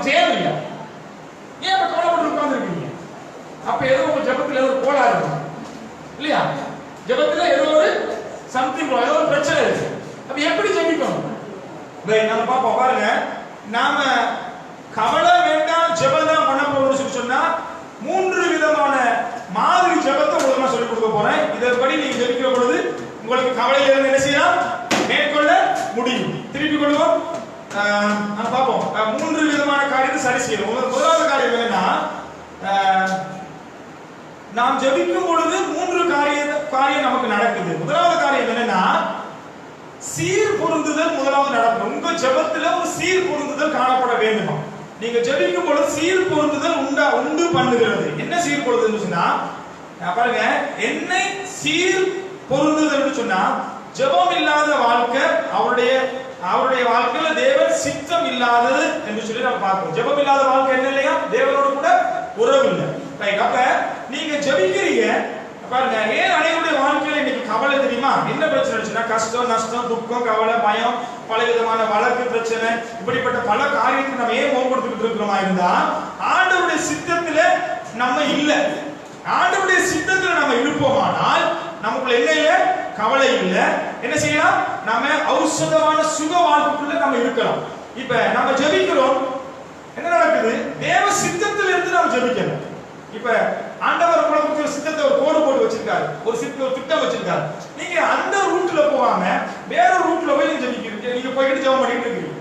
ஜெயம் இல்லை. ஏன் அப்ப கவலைப்பட்டு உட்கார்ந்து இருக்கீங்க? அப்ப ஏதோ உங்க ஜெபத்துல ஏதோ கோளாறு இருக்கு இல்லையா? ஜெபத்துல ஏதோ ஒரு சம்திங், ஏதோ ஒரு பிரச்சனை இருக்கு. அப்ப எப்படி ஜெபிக்கணும்? நம்ம பாப்போம் பாருங்க. நாம கவலை வேண்டாம், ஜெபம் தான் பண்ண போறோம்னு சொன்னா 3 விதமான மாதிரி ஜெபத்தை உங்களுக்கு நான் சொல்லிக் கொடுக்க போறேன். இதன்படி நீங்க ஜெபிக்கிற பொழுது உங்களுக்கு கவலையில இருந்து என்ன செய்யலாம்? மேற்கொள்ள முடியும். திருப்பி கொள்வோம். நம்ம பாப்போம். 3 விதமான காரியத்தை சரி செய்யணும். முதலாவது காரியம் என்னன்னா, நாம் ஜெபிக்கும் பொழுது 3 காரியம் நமக்கு நடக்குது. முதலாவது காரியம் என்னன்னா, சீர் பொருந்துதல் முதலாவது நடக்கும். உங்க ஜெபத்துல ஒரு சீர் பொருந்துதல் காணப்பட வேண்டுமா? நீங்க ஜெபிக்கும் பொழுது சீர் பொருந்துதல் உண்டு பண்ணுகிறது. என்ன சீர் பொருந்துதல்னு சொன்னா பாருங்க, என்னை சீர் பொருந்துதல்னு சொன்னா ஜெபம் இல்லாத வாழ்க்கை அவருடைய வாழ்க்கையில தேவன் சித்தம் இல்லாதது என்று சொல்லி நம்ம பார்க்கிறோம். ஜெபம் இல்லாத வாழ்க்கை என்ன இல்லையா? தேவனோடு கூட உறவு இல்லை. ரைட். அப்ப நீங்க ஜெபிக்கிறீங்க பாருங்க. ஏன் அனைவருடைய வாழ்க்கையில இன்னைக்கு கவலை தெரியுமா? என்ன பிரச்சனை இருந்துச்சுன்னா, கஷ்டம், நஷ்டம், துக்கம், கவலை, பயம், பல விதமான வழக்கு பிரச்சனை, இப்படிப்பட்ட பல காரியத்துக்கு நம்ம ஏன் முகம் கொடுத்துக்கிட்டு இருக்கிறோமா இருந்தா, ஆண்டவருடைய சித்தத்துல நம்ம இல்ல. ஆண்டவருடைய சித்தத்துல நம்ம இருப்போமானால் நமக்குள்ள என்ன இல்ல? கவலை இல்ல. என்ன செய்யலாம்? நாம ஔஷதமான சுக வாழ்க்கைக்குள்ள நம்ம இருக்கலாம். இப்ப நம்ம ஜெபிக்கிறோம், என்ன நடக்குது? தேவ சித்தத்துல இருந்து நம்ம ஜெபிக்கணும். இப்ப ஆண்டவர் உங்களுக்கு சித்தத்தை ஒரு கோடு போட்டு வச்சிருக்காரு, ஒரு திட்டம் வச்சிருக்காரு. நீங்க அந்த ரூட்ல போகாம வேற ரூட்ல போய் நீங்க ஜெபிக்கிறீங்க. நீங்க போயிட்டு ஜெபம் பண்ணிட்டு இருக்கீங்க.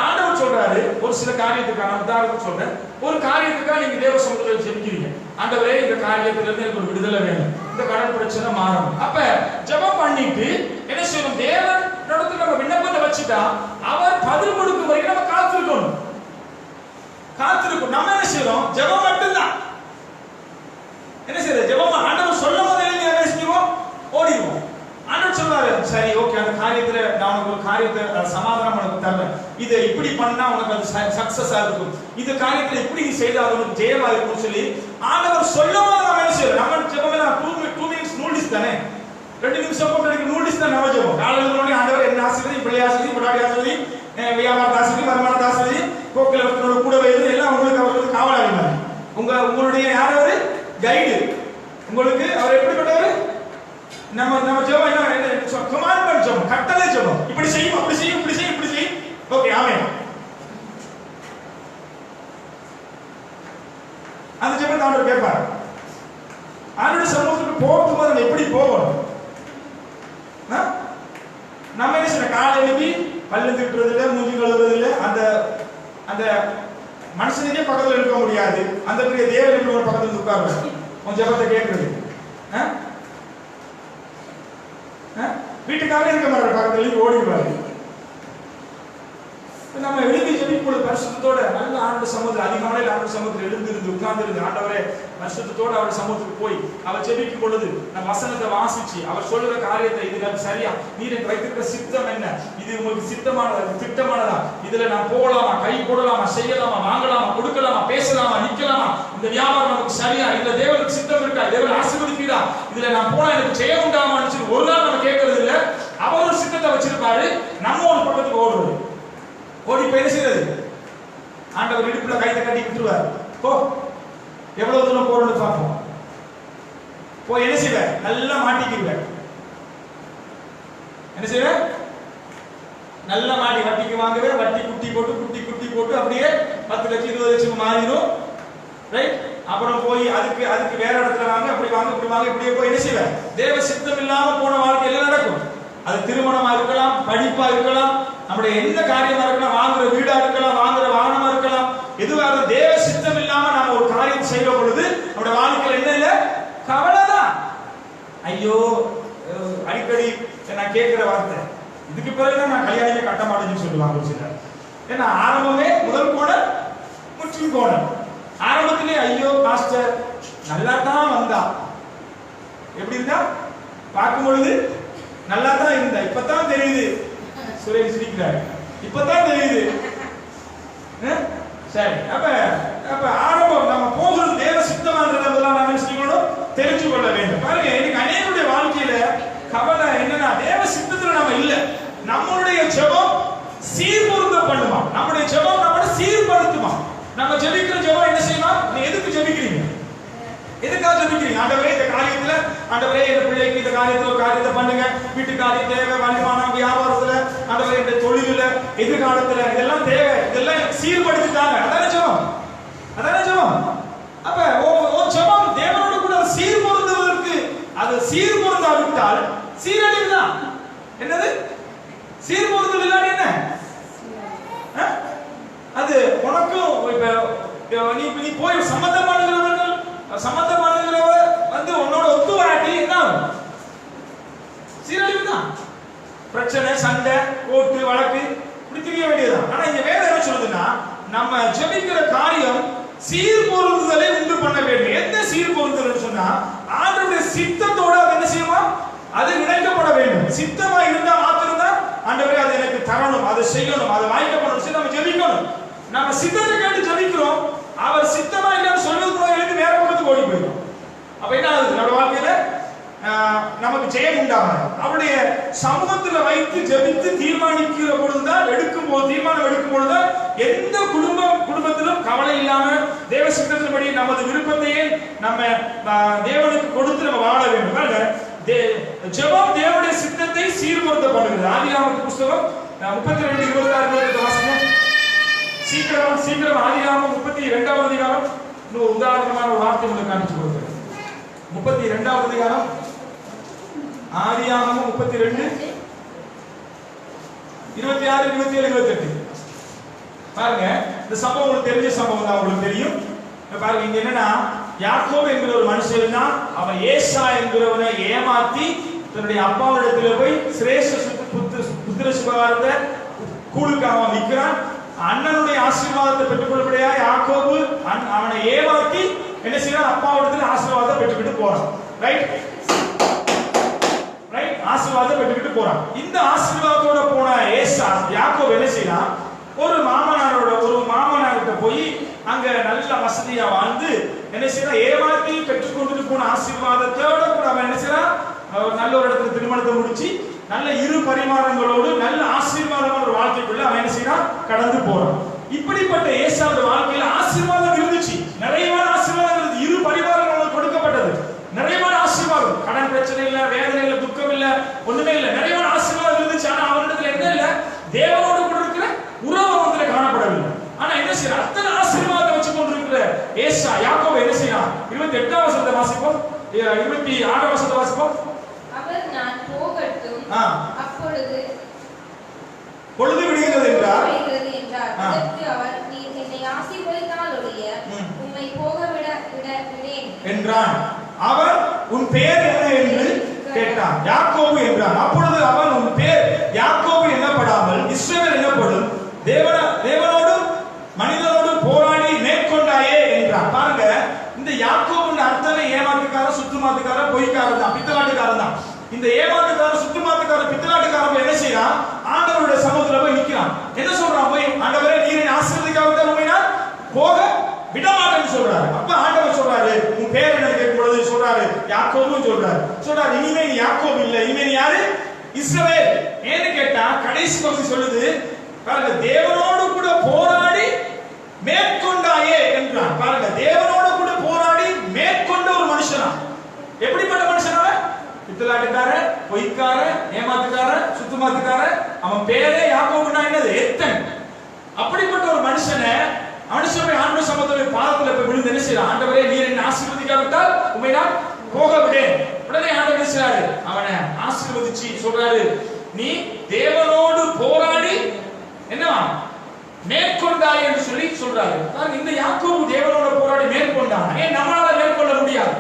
ஆண்டவர் சொல்றாரு, ஒரு சில காரியத்துக்கான உதாரணத்துக்கு சொல்றேன். ஒரு காரியத்துக்காக நீங்க தேவ சமூகத்தில் ஜெபிக்கிறீங்க. ஆண்டவரே, இந்த காரியத்துல இருந்து எனக்கு ஒரு விடுதலை வேணும், இந்த கடன் பிரச்சனை மாறணும். அப்ப ஜெபம் பண்ணிட்டு என்ன செய்யணும்? தேவன் இடத்துல நம்ம விண்ணப்பத்தை வச்சுட்டா அவர் பதில் கொடுக்கும் வரைக்கும் நம்ம காத்திருக்கணும். நம்ம என்ன செய்யறோம்? ஜெபம் மட்டும்தான். என்ன செய்யறது? ஜெபம் ஆண்டவர் சொல்லும் போது என்ன செய்வோம்? ஓடிடுவோம். ஆண்டவர் சொல்றாரு, சரி ஓகே, அந்த காரியத்துல நான் உனக்கு ஒரு காரியத்தை சமாதானம் உனக்கு தரேன், இதை இப்படி பண்ணா உனக்கு அது சக்சஸா இருக்கும், இந்த காரியத்துல இப்படி நீ செய்தா அது உனக்கு ஜெயமா இருக்கும்னு சொல்லி ஆண்டவர் சொல்லும் போது நம்ம என்ன செய்யறோம்? நம்ம ஜெபம் 2 minutes நூல்டிஸ் தானே, 2 நிமிஷம் போட்டு நூல்டிஸ் தான் நம்ம ஜெபம். காலையில ஆண்டவர் என்ன ஆசீர்வதி, இப்படி ஆசீர்வதி, இப்படி ஆசீர்வதி, வியாபார ஆசீர்வதி, வருமான ஆசீர்வதி, போக்கில கூட வைத்து எல்லாம் உங்களுக்கு அவருக்கு காவலாளி. உங்களுடைய யாரவர் கைடு, உங்களுக்கு அவர் எப்படிப்பட்டவர்? நம்ம ஜெபம் என்ன? கமாண்ட்மென்ட் ஜெபம், கட்டளை ஜெபம். இப்படி செய்யும், அப்படி செய்யும், இப்படி செய்யும், இப்படி செய்யும். ஓகே, ஆமென். அந்த ஜெபத்தை ஆண்டவர் கேட்பார். ஆண்டவர் சமூகத்துக்கு போகும்போது நம்ம எப்படி போகணும்? நம்ம என்ன செய்யணும்? காலை எழுப்பி பல்லு திட்டுறது இல்லை, மூஞ்சி கழுவுறது இல்லை. அந்த மனுஷனுக்கே பக்கத்துல இருக்க முடியாது. அந்த பெரிய தேவன் எப்படி ஒரு பக்கத்துல உட்கார்ந்து உன் ஜெபத்தை கேட்கறது? வீட்டுக்காரே இருக்க மாட்டாரு, பக்கத்துல ஓடிடுவாரு. நம்ம எழுதி ஜெபிக்கும் பரிசுத்தத்தோட நல்ல ஆண்டு சமூகத்தில் அதிகாலையில் ஆண்டு சமூகத்தில் எழுந்திருந்து உட்கார்ந்து ஆண்டவரே பரிசுத்தத்தோட அவர் சமூகத்துக்கு போய் அவர் ஜெபிக்கும் பொழுது நம்ம வசனத்தை வாசிச்சு அவர் சொல்லுற காரியத்தை, இது சரியா, நீர் எனக்கு வைத்திருக்கிற சித்தம் என்ன, இது உங்களுக்கு சித்தமானதா, திட்டமானதா, இதுல நான் போகலாமா, கை போடலாமா, செய்யலாமா, வாங்கலாமா, கொடுக்கலாமா, பேசலாமா, நிக்கலாமா, இந்த வியாபாரம் நமக்கு சரியா, இதுல தேவனுக்கு சித்தம் இருக்கா, தேவன் ஆசீர்வதிக்கிறா, இதுல நான் போனா எனக்கு ஜெயம் உண்டாமான்னு சொல்லி ஒரு நாள் நம்ம கேட்கறது இல்ல. அவர் ஒரு சித்தத்தை வச்சிருப்பாரு, நம்ம ஒரு பக்கத்துக்கு ஓடுறது. ஓடி போய் என்ன செய்யறது? ஆண்டவர் இடுப்புல கைத்தை கட்டி விட்டுருவார். போ, எவ்வளவு தூரம் போறோம்னு பார்ப்போம். போய் என்ன செய்வ? நல்லா மாட்டிக்குவ. என்ன செய்வ? நல்லா மாட்டி வட்டிக்கு வாங்குவே, வட்டி குட்டி போட்டு அப்படியே 10 லட்சம் 20 லட்சம் மாறிடும். ரைட்? அப்புறம் போய் அதுக்கு வேற இடத்துல வாங்க, அப்படி வாங்க, இப்படி வாங்க, இப்படியே போய் என்ன செய்வ? தேவ சித்தம் இல்லாம போன வாழ்க்கை எல்லாம் நடக்கும். அது திருமணமா இருக்கலாம், படிப்பா இருக்கலாம், நம்முடைய எந்த காரியமா இருக்கலாம், வாங்குற வீடா இருக்கலாம், வாங்குற வாகனமா இருக்கலாம், எதுவாக தேவ சித்தம் இல்லாம நாம ஒரு காரியம் செய்யற பொழுது நம்முடைய வாழ்க்கையில என்ன இல்ல? கவலைதான். ஐயோ, அடிக்கடி நான் கேட்கிற வார்த்தை, இதுக்கு பிறகுதான் நான் கல்யாணமே கட்ட மாட்டேன்னு சொல்லுவாங்க சிலர். ஏன்னா ஆரம்பமே முதல் கோணல் முற்றின் கோணல். ஆரம்பத்திலே ஐயோ பாஸ்டர் நல்லா தான் வந்தா, எப்படி இருந்தா பார்க்கும் பொழுது நல்லா தான் இருந்த, இப்பதான் தெரியுது. சுரேஷ் சிரிக்கிறார், இப்பதான் தெரியுது. சரி, அப்ப ஆரம்பம் நம்ம போகிறது தேவ சித்தமானதெல்லாம் நாம என்ன செய்யணும், தெரிஞ்சு கொள்ள வேண்டும். பாருங்க, இன்னைக்கு அநேகருடைய வாழ்க்கையில கவலை என்னன்னா, தேவ சித்தத்துல நம்ம இல்ல. நம்மளுடைய ஜெபம் சீர்பொருந்த பண்ணுமா, நம்முடைய ஜெபம் நம்மள சீர்படுத்துமா. நம்ம ஜெபிக்கிற ஜெபம் என்ன செய்யுமா, நீ எதுக்கு ஜெபிக்கிறீங்க, எதுக்காக ஜெபிக்கிறீங்க? ஆண்டவரே இந்த காரியத்துல, ஆண்டவரே இந்த பிள்ளைக்கு இந்த காரியத்துல ஒரு காரியத்தை பண்ணுங்க, வீட்டு காரியம் தேவை, வருமானம், வியாபாரத்துல, ஆண்டவரே இந்த தொழில, எதிர்காலத்துல இதெல்லாம் தேவை, இதெல்லாம் சீர்படுத்திட்டாங்க. அதானே ஜெபம், அதானே ஜெபம். அப்ப ஒரு ஜெபம் தேவனோடு கூட சீர்பொருந்துவதற்கு, அது சீர்பொருந்தாவிட்டால் சீரழிவு தான். என்னது சீர்பொருந்தல் இல்லாம என்ன அது உனக்கும் இப்ப நீ போய் சம்பந்தமானவர்கள் வந்து உன்னோட ஒத்து வராட்டி என்ன சீரழிவு தான். பிரச்சனை, சண்டை, கோர்ட்டு, வழக்கு இப்படி தெரிய வேண்டியதுதான். ஆனா இங்க வேதம் என்ன சொல்லுதுன்னா, நம்ம ஜெபிக்கிற காரியம் சீர்பொருந்துதலை உண்டு பண்ண வேண்டும். எந்த சீர்பொருந்துதல் சொன்னா, ஆண்டவருடைய சித்தத்தோட அது என்ன செய்யுமா, அது இணைக்கப்பட வேண்டும். சித்தமா இருந்தா மாத்திரம்தான் ஆண்டவரே அது எனக்கு தரணும், அதை செய்யணும், அதை வாய்க்கப்படணும் சொல்லி நம்ம ஜெபிக்கணும். நம்ம சித்தத்தை கேட்டு ஜெபிக்கிறோம், அவர் சித்தமா இல்லைன்னு சொல்வதற்கு எழுதி வேற பக்கத்துக்கு ஓடி போயிடும். அப்ப என்ன ஆகுது, நம்ம வாழ்க்கையில நமக்கு ஜெயம் உண்டாகாது. அவருடைய சமூகத்துல வைத்து ஜெபித்து தீர்மானிக்கிற பொழுதுதான், தீர்மானம் எடுக்கும் பொழுதுதான் எந்த குடும்பத்திலும் கவலை இல்லாம தேவ சித்தத்தின்படி நமது விருப்பத்தையே நம்ம தேவனுக்கு கொடுத்து நம்ம வாழ வேண்டும். ஜெபம் தேவனுடைய சித்தத்தை சீர்படுத்த பண்ணுகிறது. ஆதியாகம புத்தகம் 32:26 வாசிங்க. சீக்கிரம் ஆதியாகமம் 32வது அதிகாரம். இன்னும் உதாரணமான ஒரு வார்த்தை உங்களுக்கு காமிச்சு கொடுக்கிறேன். 32வது அதிகாரம், ஆதியாகமம் 32 26 27 28. பாருங்க, இந்த சம்பவம் உங்களுக்கு தெரிஞ்ச சம்பவம் தான், உங்களுக்கு தெரியும். பாருங்க, இங்க என்னன்னா, யாக்கோபு என்கிற ஒரு மனுஷன் தான், அவன் ஏசா என்கிறவனை ஏமாத்தி தன்னுடைய அப்பாவிடத்துல போய் சிரேஷ்ட புத்திர சுபகாரத்தை கூழுக்காக அவன் விற்கிறான். அண்ணனுடைய ஆசீர்வாதத்தை பெற்றுக்கொள்ளப்படியா யாக்கோபு அவனை ஏமாத்தி என்ன செய்யறான், அப்பாவிடத்துல ஆசீர்வாதத்தை பெற்றுக்கிட்டு போறான். ரைட், ஆசீர்வாதத்தை பெற்றுக்கிட்டு போறான். இந்த ஆசீர்வாதத்தோட போன ஏசா யாக்கோபு என்ன செய்யறான், ஒரு மாமனார்கிட்ட போய் அங்க நல்ல வசதியா வாழ்ந்து என்ன செய்யறான், ஏமாத்தி பெற்றுக்கொண்டு போன ஆசீர்வாதத்தோட கூட அவன் என்ன செய்யறான், நல்ல ஒரு இடத்துல திருமணத்தை முடிச்சு நல்ல இரு பரிமாணங்களோடு நல்ல ஆசீர்வாதமான ஒரு வாழ்க்கைக்குள்ள அவன் என்ன செய்யறான், கடந்து போறான். இப்படிப்பட்ட ஏசாவோட வாழ்க்கையில ஆசீர்வாதம் இருந்துச்சு, நிறைவான ஆசீர்வாதம் இருந்துச்சு, இரு பரிமாணங்கள் கொடுக்கப்பட்டது, நிறைவான ஆசீர்வாதம். கடன் பிரச்சனை இல்ல, வேதனை இல்ல, துக்கம் இல்ல, ஒண்ணுமே இல்ல, நிறைவான ஆசீர்வாதம் இருந்துச்சு. ஆனா அவனிடத்துல என்ன இல்ல, தேவனோடு கூட இருக்கிற உறவு அவனத்துல காணப்படவில்லை. ஆனா என்ன செய்யறான், அத்தனை ஆசீர்வாதத்தை வச்சு கொண்டிருக்கிற ஏசா யாக்கோபு என்ன செய்யறான், 28ஆம் வசனத்தை வாசிப்போம், 26ஆம் வசனத்தை வாசிப்போம். அவர் நான் போகட்டும், அப்பொழுது பொழுது விடுகிறது என்றார். அதற்கு அவர், நீ என்னை ஆசீர்வதித்தால் ஒழிய உம்மை போக விடேன் என்றான். அவர், உன் பெயர் என்ன என்று கேட்டான். யாக்கோபு என்றான். அப்பொழுது அவன், உன் பெயர் யாக்கோபு என்னப்படாமல் இஸ்ரவேல் என்னப்படும், தேவனோடு மனிதனோடு போராடி மேற்கொண்டாயே என்றான். பாருங்க, இந்த யாக்கோபுன்ற அர்த்தமே ஏமாத்துக்காரன், சுத்துமாத்துக்காரன், பொய்க்காரன் தான், பித்தலாட்டுக்காரன் தான். இந்த ஏமாத்துக்காரன், சுத்துமாத்துக்காரன், பித்தலாட்டுக்காரன் என்ன செய்யறான், ஆண்டவருடைய சமூகத்துல போய் நிக்கிறான். என்ன சொல்றான், போய் ஆண்டவரே நீர் ஆசீர்வதிக்காவிட்டால் உம்மை நான் போக விடமாட்டேன்னு சொல்றாரு. அப்ப ஆண்டவர் சொல்றாரு, உன் பேர் என்ன கேட்கும் பொழுது சொல்றாரு யாக்கோபு சொல்றாரு. இனிமே நீ யாக்கோபு இல்ல, இனிமே நீ யாரு, இஸ்ரவேல். ஏன்னு கேட்டா கடைசி பகுதி சொல்லுது பாருங்க, தேவனோடு கூட போராடி மேற்கொண்டாயே என்றான். பாருங்க, தேவனோடு கூட போராடி மேற்கொண்ட ஒரு மனுஷனா. எப்படிப்பட்ட மனுஷனாவ, பித்தலாட்டுக்காரன், பொய்க்காரன், ஏமாத்துக்காரன், சுத்துமாத்துக்காரன். அவன் பேரே யாக்கோபுனா என்னது, எத்தன். அப்படிப்பட்ட ஒரு மனுஷனை ஆண்டவர் சமூகத்துல பாதத்துல போய் விழுந்து என்ன செய்யறான், ஆண்டவரே நீர் என்னை ஆசீர்வதிக்காவிட்டால் உம்மை நான் போக விடேன். உடனே ஆண்டவர் என்ன செய்றாரு, அவனை ஆசீர்வதிச்சு சொல்றாரு, நீ தேவனோடு போராடி என்னவா மேற்கொண்டாய் என்று சொல்லி சொல்றாரு. இந்த யாக்கோபு தேவனோட போராடி மேற்கொண்டான். ஏன் நம்மளால மேற்கொள்ள முடியாது?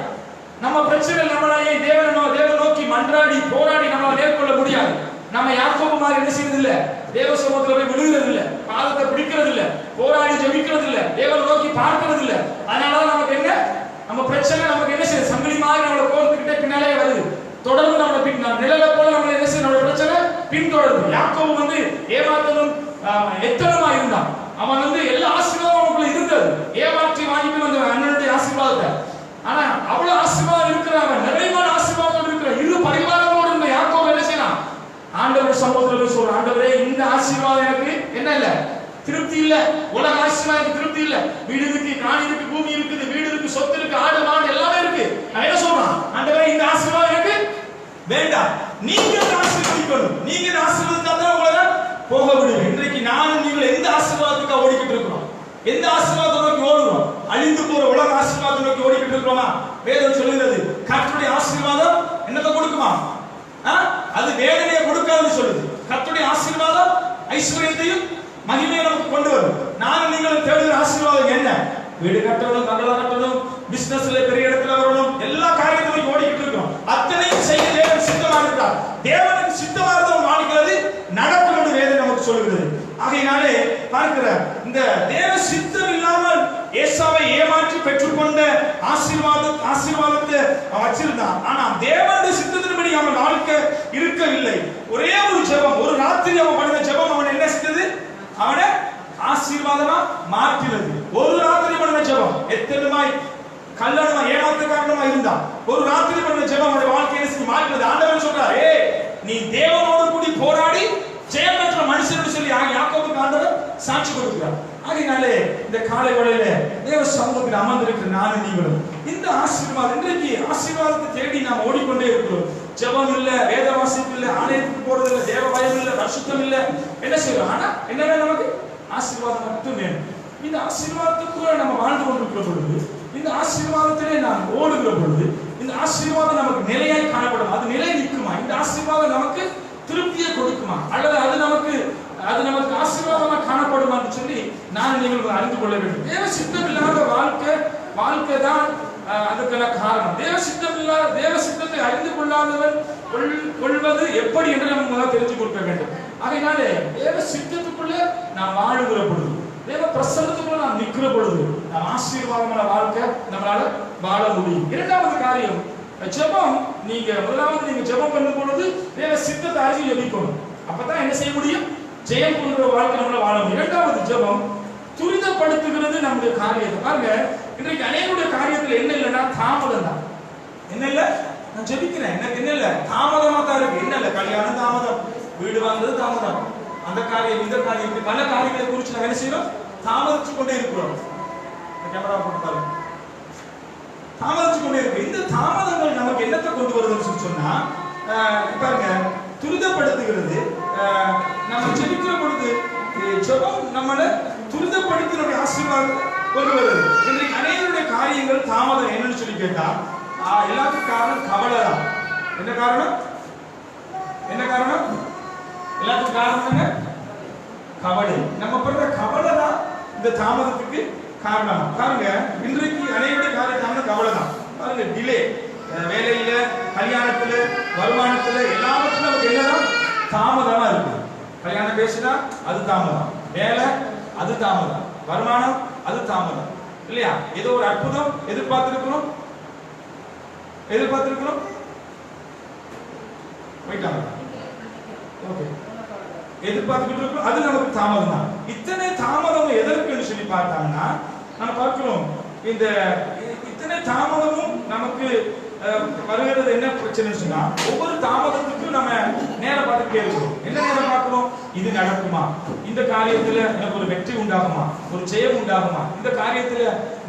நம்ம பிரச்சனை நம்மளால தேவனை நோக்கி மன்றாடி போராடி நம்மளால மேற்கொள்ள முடியாது. நம்ம யாக்கோபு மாதிரி என்ன செய்யறது இல்ல, தேவ சமூகத்துல போய் விழுகிறது இல்ல, பாதத்தை பிடிக்கிறது இல்ல, போராடி ஜெபிக்கிறது இல்ல, தேவனை நோக்கி பார்க்கிறது இல்ல. அதனாலதான் நமக்கு என்ன, நம்ம பிரச்சனை நமக்கு என்ன செய்யுது, சங்கிலி மாதிரி நம்மளை கோர்த்துக்கிட்டே பின்னாலே வருது. தொடர்ந்து நம்மளை நிழலை போல நம்மளை என்ன செய்ய பின்தொடர்ந்து யாக்கோபு வந்து ஏமாத்தலும் எத்தனமா இருந்தான். அவன் வந்து எல்லா ஆசீர்வாதம் அவனுக்குள்ள இருந்தது. ஏமாற்றி வாங்கிட்டு வந்த அண்ணனுடைய ஆசீர்வாதத்தை. ஆனா அவ்வளவு ஆசீர்வாதம் இருக்கிறாங்க, நிறைவான ஆசீர்வாதம் இருக்கிற இரு பரிவாரங்களோடு இருந்த யாக்கோபு என்ன செய்யலாம்? ஆண்டவர் சமூகத்தில் சொல்ற, ஆண்டவரே இந்த ஆசீர்வாதம் எனக்கு என்ன இல்ல, திருப்தி இல்ல. உலக ஆசீர்வாதம் திருப்தி இல்ல. வீடு இருக்கு, காணி இருக்கு, பூமி இருக்குது, வீடு இருக்கு, சொத்து இருக்கு, ஆடு மாடு எல்லாமே இருக்கு. நான் என்ன சொல்றேன்? ஆண்டவரே இந்த ஆசீர்வாதம் எனக்கு வேண்டாம். நீங்க ஆசீர்வதிக்கணும். நீங்க ஆசீர்வாதத்தா தான் உங்களை போக விடுவேன். இன்றைக்கு நானும் நீங்கள் எந்த ஆசீர்வாதத்துக்கு ஓடிக்கிட்டு இருக்கிறோம்? எந்த ஆசீர்வாதத்தை நோக்கி ஓடுறோம்? அழிந்து போற உலக ஆசீர்வாதத்தை நோக்கி ஓடிக்கிட்டு இருக்கிறோமா? வேதம் சொல்லுகிறது கர்த்தருடைய ஆசீர்வாதம் என்னத்தை கொடுக்குமா? அது வேதனையை கொடுக்காதுன்னு சொல்லுது. கர்த்தருடைய ஆசீர்வாதம் ஐஸ்வர்யத்தையும் மகிமையை நமக்கு கொண்டு வரும். நானும் நீங்களும் தேடுகிற ஆசீர்வாதம் என்ன? வீடு கட்டணும், பங்களா கட்டணும், பிசினஸ்ல பெரிய இடத்துல வரணும், எல்லா காரியத்தையும் ஓடிக்கிட்டு இருக்கிறோம். அத்தனையும் செய்ய தேவன் சித்தமா இருக்கிறார். தேவனுக்கு சித்தமா இருந்தவன் வாழ்க்கிறது நடக்கும் என்று வேதம் நமக்கு சொல்லுகிறது. ஆகையினாலே பார்க்கிற இந்த தேவ சித்தம் இல்லாமல் ஏசாவை ஏமாற்றி பெற்றுக்கொண்ட ஆசீர்வாதத்தை வச்சிருந்தான். ஆனா தேவனுடைய சித்தத்தின்படி அவன் வாழ்க்கை இருக்கவில்லை. ஒரே ஒரு ஜெபம், ஒரு ராத்திரி அவன் பண்ணின ஜெபம் அவன் என்ன செய்தது? அவனை ஆசீர்வாதமா மாற்றினது. ஒரு ராத்திரி பண்ணின ஜெபம் எத்தனைமாய் கல்லணமா ஏமாற்ற காரணமா இருந்தான். ஒரு ராத்திரி பண்ணின ஜெபம் அவனுடைய வாழ்க்கையை மாற்றினது. ஆண்டவன் சொல்றாரு, நீ தேவனோடு கூடி போராடி ஜெயம் பெற்ற மனுஷன் சொல்லி யாக்கோபுக்கு ஆண்டவர் சாட்சி கொடுக்கிறார். ஆகையினாலே இந்த காலை வேளையில தேவ சமூகத்தில் அமர்ந்திருக்கிற நானும் நீங்களும் இந்த ஆசீர்வாதம், இன்றைக்கு ஆசீர்வாதத்தை தேடி நாம் ஓடிக்கொண்டே இருக்கிறோம். ஜெபம் இல்ல, வேத வாசிப்பு இல்ல, ஆலயத்துக்கு போறது இல்ல, தேவ பயம் இல்ல, பரிசுத்தம் இல்ல, என்ன செய்யறோம்? ஆனா என்ன வேணும்? நமக்கு ஆசீர்வாதம் மட்டும் வேணும். இந்த ஆசீர்வாதத்துக்குள்ள நம்ம வாழ்ந்து கொண்டிருக்கிற பொழுது, இந்த ஆசீர்வாதத்திலே நாம் ஓடுகிற பொழுது, இந்த ஆசீர்வாதம் நமக்கு நிலையாய் காணப்படும். அது நிலை நிற்குமா? இந்த ஆசீர்வாதம் நமக்கு திருப்தியை கொடுக்குமா? அல்லது அது நமக்கு ஆசீர்வாதமா காணப்படுமா என்று சொல்லி நான் நீங்கள் அறிந்து கொள்ள வேண்டும். தேவ சித்தம் இல்லாத வாழ்க்கை தான் அதுக்கான காரணம். தேவ சித்தத்தை அறிந்து கொள்ளாதவன் கொள்வது எப்படி என்று நம்ம முதல்ல தெரிஞ்சு கொடுக்க வேண்டும். அதனால தேவ சித்தத்துக்குள்ள நாம் வாழுகிற பொழுது, தேவ பிரசன்னத்துக்குள்ள நாம் நிற்கிற பொழுது, நாம் ஆசீர்வாதமான வாழ்க்கை நம்மளால வாழ முடியும். இரண்டாவது காரியம் ஜெபம். முதலாவது நீங்க ஜெபம் பண்ணும் பொழுது தேவ சித்தத்தை அறிஞ்சு ஜெபிக்கணும். அப்பதான் என்ன செய்ய முடியும்? ஜெயம் கொண்ட வாழ்க்கை நம்மளால வாழ முடியும். இரண்டாவது ஜெபம் துரிதப்படுத்துகிறது நம்முடைய காரியத்தை. பாருங்க, இன்றைக்கு அநேகருடைய காரியத்துல என்ன இல்லைன்னா தாமதம் தான். என்ன இல்ல, நான் ஜெபிக்கிறேன், எனக்கு என்ன இல்ல, தாமதமா தான் இருக்கு. என்ன இல்ல, கல்யாணம் தாமதம், வீடு வாங்குறது தாமதம், அந்த காரியம் இந்த காரியம், இப்படி பல காரியங்களை குறித்து நம்ம என்ன செய்யறோம்? தாமதிச்சு கொண்டே இருக்கிறோம். கேமரா போட்டு பாருங்க, தாமதிச்சு கொண்டே இருக்கு. இந்த தாமதங்கள் நமக்கு என்னத்தை கொண்டு வருதுன்னு சொன்னா, பாருங்க, துரிதப்படுத்துகிறது. நம்ம ஜெபிக்கிற பொழுது ஜெபம் நம்மளை துரிதப்படுத்தி நம்முடைய ஆசீர்வாதத்தை கொண்டு வருது. இன்றைக்கு அநேகருடைய காரியங்கள் தாமதம். என்னன்னு சொல்லி கேட்டா, எல்லாத்துக்கும் காரணம் கவலை தான். என்ன காரணம்? எல்லாத்துக்கும் காரணம் என்ன? கவலை. நம்ம பண்ற கவலை தான் இந்த தாமதத்துக்கு காரணம். பாருங்க, இன்றைக்கு அநேகருடைய காரணம் கவலை தான். பாருங்க, டிலே, வேலையில, கல்யாணத்துல, வருமானத்துல, எல்லாவற்றும் நமக்கு என்னதான் தாமதமா இருக்கு. கல்யாணம் பேசினா அது தாமதம், வேலை அது தாமதம், வருமானம் அது தாமதம், இல்லையா? ஏதோ ஒரு அற்புதம் எதிர்பார்த்திருக்கிறோம், போயிட்டாங்க, ஓகே, எதிர்பார்த்துக்கிட்டு இருக்கோம், அது நமக்கு தாமதம் தான். இத்தனை தாமதம் எதற்குன்னு சொல்லி பார்த்தாங்கன்னா, நம்ம பார்க்கிறோம், இந்த இத்தனை தாமதமும் நமக்கு வருகிறது என்ன பிரச்சனை சொன்னா, ஒவ்வொரு தாமதத்துக்கும் நம்ம நேரம் பார்த்துட்டே இருக்கிறோம். என்ன நேரம் பார்க்கிறோம்? இது நடக்குமா? இந்த காரியத்துல எனக்கு ஒரு வெற்றி உண்டாகுமா? ஒரு ஜெயம் உண்டாகுமா? இந்த காரியத்துல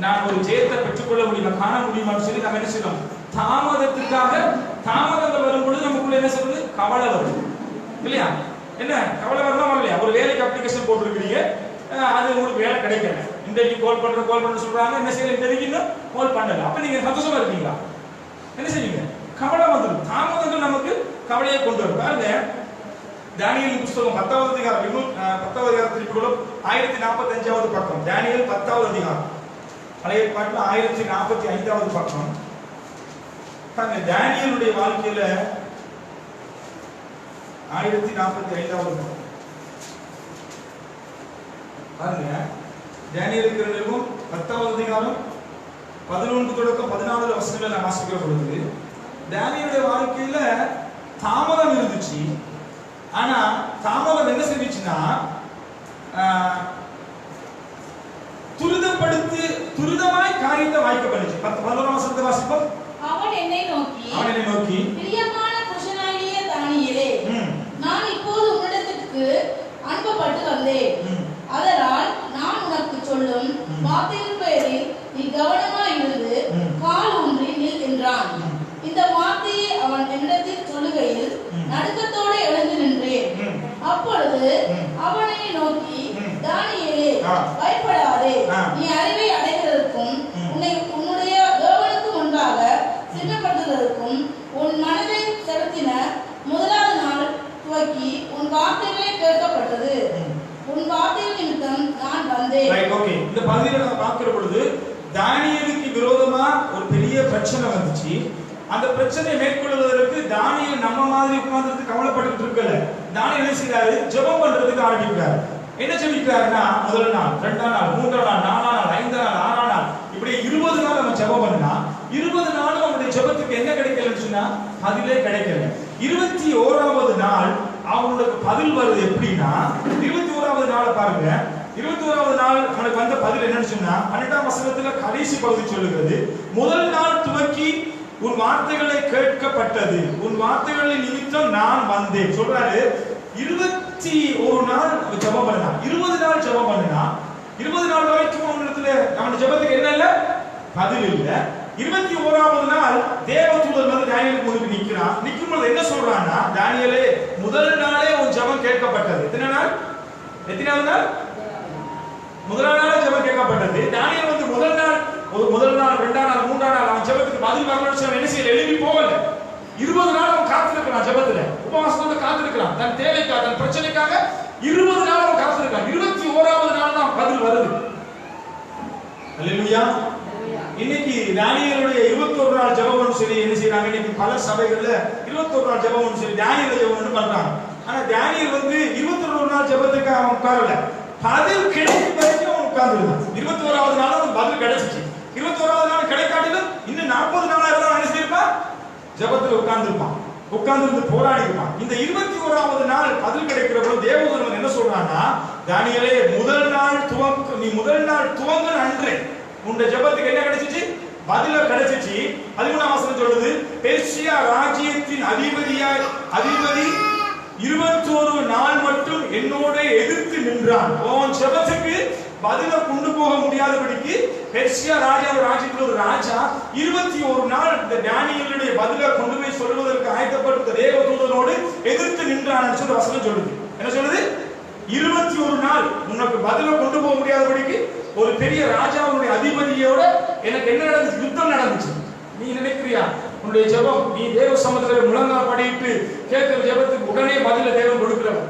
நான் ஒரு ஜெயத்தை பெற்றுக்கொள்ள முடியுமா, காண முடியுமான்னு சொல்லி நம்ம என்ன செய்யணும்? தாமதத்துக்காக தாமதங்கள் வரும் பொழுது நமக்குள்ள என்ன சொல்றது? கவலை வருது, இல்லையா? என்ன கவலை வரலாம் இல்லையா? ஒரு வேலைக்கு அப்ளிகேஷன் போட்டுருக்கீங்க, அது உங்களுக்கு வேலை கிடைக்கல, இன்டர்வியூ கால் பண்ற சொல்றாங்க, என்ன செய்யல, இன்டர்வியூ கால் பண்ணல, அப்ப நீங்க சந்தோஷமா இருக்கீங்களா? என்ன செய்வீங்க? கவலை வந்துடும். தாமதங்கள் நமக்கு கவலையை கொண்டு வரும். பாருங்க, தானியேல் புத்தகம் 10வது அதிகாரம், 10வது அதிகாரத்தில் 1045வது பக்கம். தானியேல் 10வது அதிகாரம், பழைய ஏற்பாட்டில் 1045வது பக்கம். பாருங்க, தானியேலுடைய வாழ்க்கையில 1045வது பக்கம். பாருங்க, தானியேலுக்கு நிருபம் 10வது அதிகாரம் 11 தொடக்கம் 14 வசனங்களை நான் வாசிக்கிற பொழுது, தானியேலுடைய வாழ்க்கையில தாமதம் இருந்துச்சு. ஆனா தாமதம் என்ன செஞ்சுச்சுன்னா துரிதமாய் காரியத்தை வாய்க்க பண்ணுச்சு. 11ஆம் வசனத்தை வாசிப்போம். அவன் என்னை நோக்கி பிரியமான புருஷனாகிய தானியேலே, நான் இப்போது உன்னிடத்திற்கு அனுப்பப்பட்டு வந்தேன். அதனால் நான் உனக்கு சொல்லும் வார்த்தையின் பெயரில் நீ கவனமாய் இருந்து கால் ஊன்றி நில் என்றான். இந்த வார்த்தையை அவன் என்னிடத்தில் சொல்லுகையில் நடுக்கத்தோடு எழுந்து நின்றேன். அப்பொழுது அவனை நோக்கி, தானியேலே, பயப்படாதே, நீ அறிவை அடைகிறதற்கும் உன்னுடைய தேவனுக்கு முன்பாக சின்னப்படுத்துவதற்கும் உன் மனதை செலுத்தின முதலாவது நாள் துவக்கி உன் வார்த்தைகளே கேட்கப்பட்டது. உன் வார்த்தைகள் நிமித்தம் நான் வந்தேன். ஓகே, இந்த பகுதியில நம்ம பார்க்கிற பொழுது தானியேலுக்கு விரோதமா ஒரு பெரிய பிரச்சனை வந்துச்சு. அந்த பிரச்சனையை மேற்கொள்வதற்கு தானியேல் நம்ம மாதிரி உட்கார்ந்து கவலைப்பட்டு இருக்கல. தானியேல் என்ன செய்யறாரு? ஜெபம் பண்றதுக்கு ஆரம்பிக்கிறாரு. என்ன சொல்லிக்கிறாருன்னா, முதல் நாள், 2ஆம் நாள், 3ஆம் நாள், 4ஆம் நாள், 5ஆம் நாள், 6ஆம் நாள், இப்படி 20 நாள் நம்ம ஜெபம் பண்ணா 20 நாளும் அவனுடைய ஜெபத்துக்கு என்ன கிடைக்கலன்னு சொன்னா பதிலே கிடைக்கல. 21வது நாள் அவனுக்கு பதில் வருது. எப்படின்னா 21வது நாள் பாருங்க. 21வது நாள் அவனுக்கு வந்த பதில் என்னன்னு சொன்னா 12ஆம் வசனத்துல கடைசி பகுதி சொல்லுகிறது, முதல் நாள் துவக்கி உன் வார்த்தைகளை கேட்கப்பட்டது, உன் வார்த்தைகளின் நிமித்தம் நான் வந்தேன் சொல்றாரு. 21 நாள் ஜெபம் பண்ணா, 20 நாள் ஜெபம் பண்ணா, 20 நாள் வரைக்கும் அவனிடத்துல அவன் ஜெபத்துக்கு என்ன இல்ல? பதில் இல்ல. 21வது நாள் தேவதூதன் வந்து தானியேலுக்கு முன்னாடி நிக்கிறான். நிக்கும்போது என்ன சொல்றான்னா, தானியேலே, முதல் நாளே உன் ஜெபம் கேட்கப்பட்டது. எத்தனை நாள்? எத்தனாவது நாள்? முதல் நாளே ஜெபம் கேட்கப்பட்டது. தானியேல் வந்து முதல் நாள் 2ஆம் நாள் 3ஆம் நாள் அவன் ஜெபத்துக்கு பதில் வரணும்னு சொல்லி என்ன செய்யல? எழுப்பி போகல. 20 நாள் அவன் காத்திருக்கிறான். ஜெபத்துல உபவாசத்தோட காத்திருக்கிறான். தன் தேவைக்காக, தன் பிரச்சனைக்காக 20 நாள் அவன் காத்திருக்கிறான். 21வது நாள் தான் பதில் வருது. அல்லேலூயா. இன்னைக்கு தானியேலுடைய 21 நாள் ஜெபம்னு சொல்லி என்ன செய்றாங்க? இன்னைக்கு பல சபைகள்ல 21 நாள் ஜெபம்னு சொல்லி தானியேல் ஜெபம்னு பண்றாங்க. ஆனா தானியேல் வந்து 21 நாள் ஜெபத்துக்கு அவன் உட்காரல. பதில் கிடைக்கும் வரைக்கும் அவன் உட்கார்ந்திருந்தான். 21வது நாள் அவனுக்கு பதில் கிடைச்சிச்சு. 21வது நாள் கிடைக்காட்டிலும் இன்னும் 40 நாளா இருந்தா என்ன செய்வான்? ஜெபத்துல உட்கார்ந்திருப்பான். உட்கார்ந்து போராடி இருப்பான். இந்த 21வது நாள் பதில் கிடைக்கிற போது தேவதூதன் என்ன சொல்றான்னா, தானியேலே, நீ முதல் நாள் துவங்க அன்றே உன்னுடைய ஜெபத்துக்கு என்ன கிடைச்சிச்சு? பதில கிடைச்சிச்சு. 13ஆம் வசனம் சொல்லுது, பெர்சியா ராஜ்யத்தின் அதிபதி 21 நாள் மட்டும் என்னோட எதிர்த்து நின்றான். உன் ஜெபத்துக்கு பதில கொண்டு போக முடியாதபடிக்கு பெர்சியா ராஜ்யத்தில் ஒரு ராஜா 21 நாள் இந்த தானியேலுடைய பதில கொண்டு போய் சொல்வதற்கு ஆயத்தப்பட்ட தேவதூதனோடு எதிர்த்து நின்றான் சொல்ற வசனம் சொல்லுது. என்ன சொல்லுது? 21 நாள் உனக்கு பதில கொண்டு போக முடியாதபடிக்கு ஒரு பெரிய ராஜாவுடைய அதிபதியோட எனக்கு என்ன நடந்துச்சு? யுத்தம் நடந்துச்சு. நீ நினைக்கிறியா உன்னுடைய ஜெபம் நீ தேவ சமூகத்தில் முழங்கால் படியிட்டு கேட்கிற ஜெபத்துக்கு உடனே பதில தேவன் கொடுக்கிறவன்?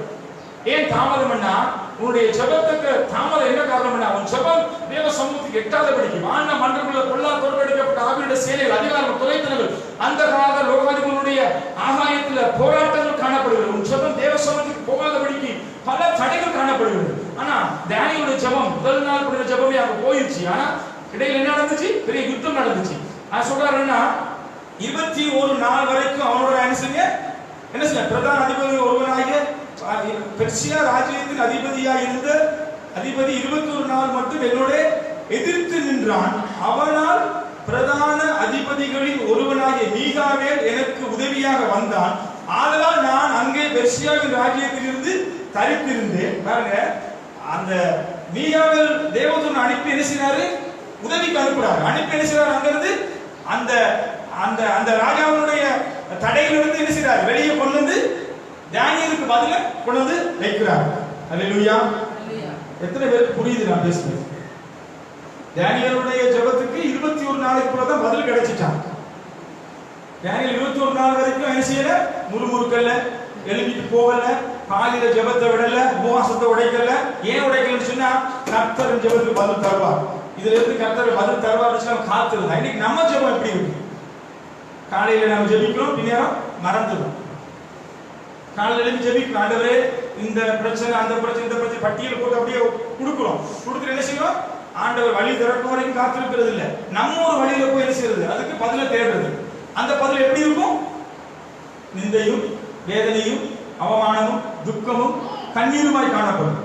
ஏன் தாமதம் பண்ணா? உன்னுடைய ஜெபத்துக்கு தாமதம் என்ன காரணம்? உன் ஜெபம் தேவ சமூகத்துக்கு எட்டாதபடிக்கு வான மன்றங்களுள்ள கொள்ளா தோற்கடிக்கப்பட்ட ஆவியுடைய சேனைகள், அதிகாரம், துறைத்தனங்கள், அந்த கால லோகாதிபதிகளுடைய ஆகாயத்துல போராட்டங்கள் காணப்படுகிறது. உன் ஜெபம் தேவ சமூகத்துக்கு போகாதபடிக்கு பல தடைகள் காணப்படுகிறது. ஆனா தானியேலுடைய ஜெபம் முதல் நாள் பண்ண ஜெபமே அங்க போயிருச்சு. ஆனா இடையில என்ன நடந்துச்சு? பெரிய யுத்தம் நடந்துச்சு. நான் சொல்றாருன்னா 21 நாள் வரைக்கும் அவனோட என்ன செய்ய பிரதான அதிபதி ஒருவனாகிய பெர்சியா ராஜ்யத்தின் அதிபதியாக இருந்த அதிபதி 21 நாள் மட்டும் என்னோட எதிர்த்து நின்றான். அவனால் பிரதான அதிபதிகளின் ஒருவனாகிய மீகாவேல் எனக்கு உதவியாக வந்தான். ஆதலால் நான் அங்கே பெர்சியாவின் ராஜ்யத்திலிருந்து தரித்திருந்தேன். பாருங்க, அந்த மீகாவேல் தேவதூதன் அனுப்பி என்ன செய்றாரு? உதவிக்கு அனுப்புறாரு. அனுப்பி என்ன செய்றாரு? அங்கிருந்து அந்த அந்த அந்த ராஜாவுடைய தடையிலிருந்து என்ன செய்றாரு? வெளியே கொண்டு வந்து தானியேலுக்கு பதில கொண்டு வந்து வைக்கிறார். அல்லேலூயா. எத்தனை பேருக்கு புரியுது நான் பேசுறது? தானியேலுடைய ஜெபத்துக்கு 21 நாளைக்கு கூட தான் பதில் கிடைச்சிட்டான். தானியேல் 21 நாள் வரைக்கும் என்ன செய்யல? முறுமுறுக்கல்ல, எழுதிட்டு போகல, காலையில ஜெபத்தை விடல, உபவாசத்தை உடைக்கல. ஏன் உடைக்கலன்னு சொன்னா கர்த்தர் ஜெபத்துக்கு பதில் தருவார். இதுல இருந்து கர்த்தர் பதில் தருவார் காத்திருந்தா. இன்னைக்கு நம்ம ஜெபம் எப்படி இருக்கு? காலையில நம்ம ஜெபிக்கிறோம், பின்னேரம் மறந்துடும். காலையில எழுதி ஜெபிக்கிறோம், ஆண்டவரே இந்த பிரச்சனை அந்த பிரச்சனை இந்த பிரச்சனை பட்டியல் போட்டு அப்படியே கொடுக்குறோம். கொடுத்துட்டு என்ன செய்யறோம்? ஆண்டவர் வழி திறக்கும் வரைக்கும் காத்திருக்கிறது இல்ல. நம்ம ஒரு வழியில போய் என்ன செய்யறது? அதுக்கு பதில தேடுறது. அந்த பதில் எப்படி இருக்கும்? நிந்தையும் வேதனையும் அவமானமும் துக்கமும் கண்ணீருமாய் காணப்படும்.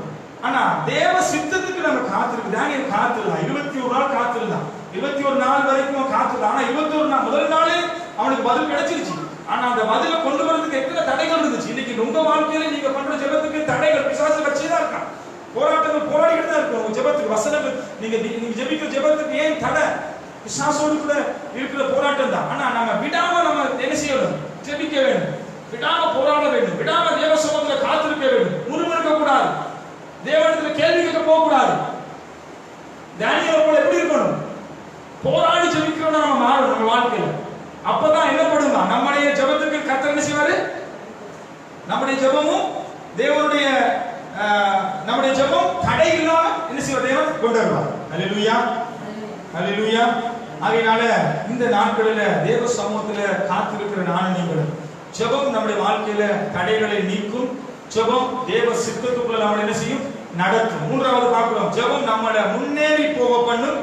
ஆனா தேவ சித்தத்துக்கு நம்ம காத்திருக்கு. தானியேல் காத்திருந்தான், 21 நாள் காத்திருந்தான், 21 நாள் வரைக்கும் காத்திருந்தான். ஆனா 21 நாள் முதல் நாளே அவனுக்கு பதில் கிடைச்சிருச்சு. ஆனா அந்த பதிலை கொண்டு வரதுக்கு எத்தனை தடைகள் இருந்துச்சு. இன்னைக்கு உங்க வாழ்க்கையில நீங்க பண்ற ஜெபத்துக்கு தடைகள் பிசாசு வச்சுதான் இருக்கான். போராட்டங்கள் போராடிட்டு தான் இருக்கும். உங்க ஜெபத்துக்கு வசனங்கள் நீங்க ஜெபிக்கிற ஜெபத்துக்கு ஏன் தடை? பிசாசோடு கூட இருக்கிற போராட்டம் தான். ஆனா நம்ம விடாம நம்ம என்ன செய்யணும்? ஜெபிக்க வேண்டும், விடாம போராட வேண்டும், விடாம தேவ சமூகத்துல காத்திருக்க வேண்டும், முறுமுறுக்க கூடாது, தேவனிடத்துல கேள்வி கேட்க போக கூடாது. தானியேல் போல எப்படி இருக்கணும்? போராடி ஜெபிக்கிறோம் நம்ம மாறணும் நம்ம வாழ்க்கையில. அப்பதான் என்ன பண்ணுங்க, நம்முடைய ஜெபத்துக்கு கர்த்தர் என்ன செய்வாரு? நம்முடைய ஜெபமும் தேவனுடைய நம்முடைய ஜெபம் தடை இல்லாம என்ன செய்வார்? தேவன் கொண்டு வருவார். அல்லேலூயா, அல்லேலூயா. ஆகையினால இந்த நாட்களில தேவ சமூகத்துல காத்திருக்கிற நானும் நீங்களும் ஜெபம் நம்முடைய வாழ்க்கையில தடைகளை நீக்கும். ஜெபம் தேவ சித்தத்துக்குள்ள நம்மளை என்ன செய்யும்? நடத்தும். மூன்றாவது பார்க்கிறோம், ஜெபம் நம்மளை முன்னேறி போக பண்ணும்,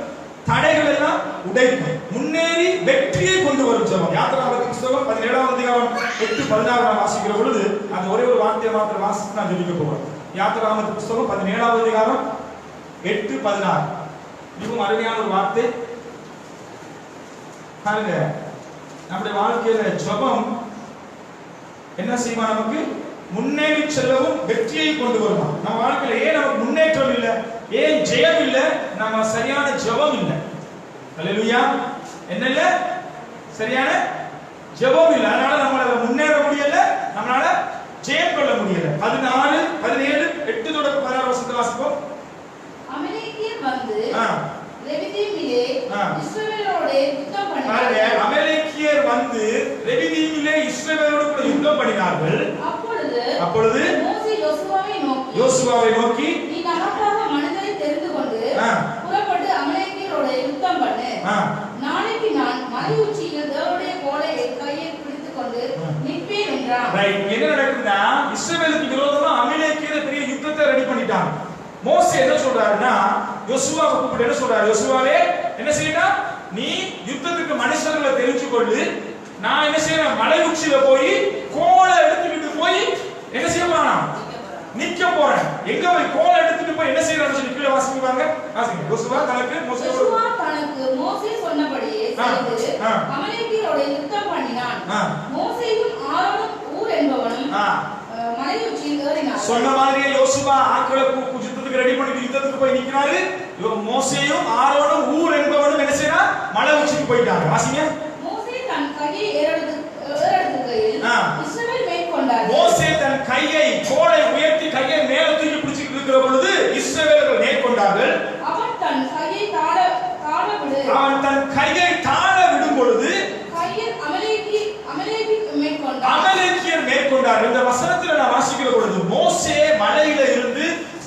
தடைகள் எல்லாம் உடைக்கும், முன்னேறி வெற்றியை கொண்டு வரும். ஜெபம் யாத்திராகமத்தின் புத்தகம் 17ஆம் அதிகாரம் 8-16 வாசிக்கிற பொழுது அந்த ஒரே ஒரு வார்த்தையை மாத்திரம் வாசித்து நான் ஜெபிக்க போறேன். யாத்திராகமத்தின் புத்தகம் 17ஆம் அதிகாரம் 8-16 மிகவும் அருமையான ஒரு வார்த்தை. பாருங்க, நம்முடைய வாழ்க்கையில ஜெபம் என்ன செய்யுமா? நமக்கு முன்னேறி செல்லவும் வெற்றியை கொண்டு வருமா. நம்ம வாழ்க்கையில ஏன் நமக்கு முன்னேற்றம் இல்லை, ஏன் ஜெயம் இல்லை? நம்ம சரியான ஜெபம் இல்லை. அல்லேலூயா. என்ன இல்ல? சரியான ஜெபம் இல்லை. அதனால நம்மளால முன்னேற முடியல, நம்மளால ஜெயம் கொள்ள முடியல. 14, 17, 8-16 வசனத்தை வாசிப்போம். அமலேக்கியர் வந்து ரெவிதீமிலே இஸ்ரவேலோடு யுத்தம் பண்ணினார்கள். அமலேக்கியர் வந்து ரெவிதீமிலே இஸ்ரவேலோடு கூட யுத்தம் பண்ணினார்கள். அப்பொழுது மோசே யோசுவாவை நோக்கி நீ நமக்காக மனிதரை தெரிந்து கொண்டு புறப்பட்டு அமலேக்கியரோடு யுத்தம் பண்ணு. நாளைக்கு நான் மலை உச்சியில் தேவனுடைய கோலை கையில் பிடித்துக் கொண்டு நிற்பேன் என்றான். என்ன நடக்குதுன்னா, இஸ்ரவேலுக்கு விரோதமா அமலேக்கியர் பெரிய யுத்தத்தை ரெடி பண்ணிட்டாங்க. மோசே என்ன சொல்றாருன்னா, யோசுவாவை கூப்பிட்டு என்ன சொல்றாரு? யோசுவாவே என்ன செய்யணும்? நீ யுத்தத்துக்கு மனுஷர்களை தெரிஞ்சு கொண்டு நான் என்ன செய்யறேன்? மலை உச்சியில போய் கோலை எடுத்துக்கிட்டு போய் என்ன செய்ய போறான்? நிக்க போறேன். எங்க போய் கோலை எடுத்துட்டு போய் என்ன செய்யறான்னு சொல்லி கீழே வாசிப்பாங்க. வாசிங்க. யோசுவா தனக்கு மோசே சொன்னபடியே செய்து அமலேக்கியரோடு யுத்தம் பண்ணினான். மோசேயும் ஆரோனும் ஊர் என்பவனும் மலை உச்சியில் ஏறினார்கள். சொன்ன மாதிரியே யோசுவா ஆட்களை யுத்தத்துக்கு ரெடி பண்ணி யுத்தத்துக்கு போய் நிக்கிறாரு. மோசேயும் ஆரோனும் ஊர் என்பவனும் என்ன செய்யறான்? மலை உச்சிக்கு போயிட்டாங்க. வாசிங்க. மோசே தன் கையை ஏறெடுத்துகையில் இஸ்ரவேல் மேற்கொண்டார்கள். மோசே தன் கையை கோலை உயர்த்தி கையை மேல தூக்கி பிடிச்சிட்டு இருக்கிற பொழுது இஸ்ரவேலர்கள் மேற்கொண்டார்கள். அவன் தன் கையை தாழ விடும் பொழுது அமலேக்கியர் மேற்கொண்டார்கள். இந்த வசனத்துல நான் வாசிக்கிற பொழுது மோசே மலையில இருந்து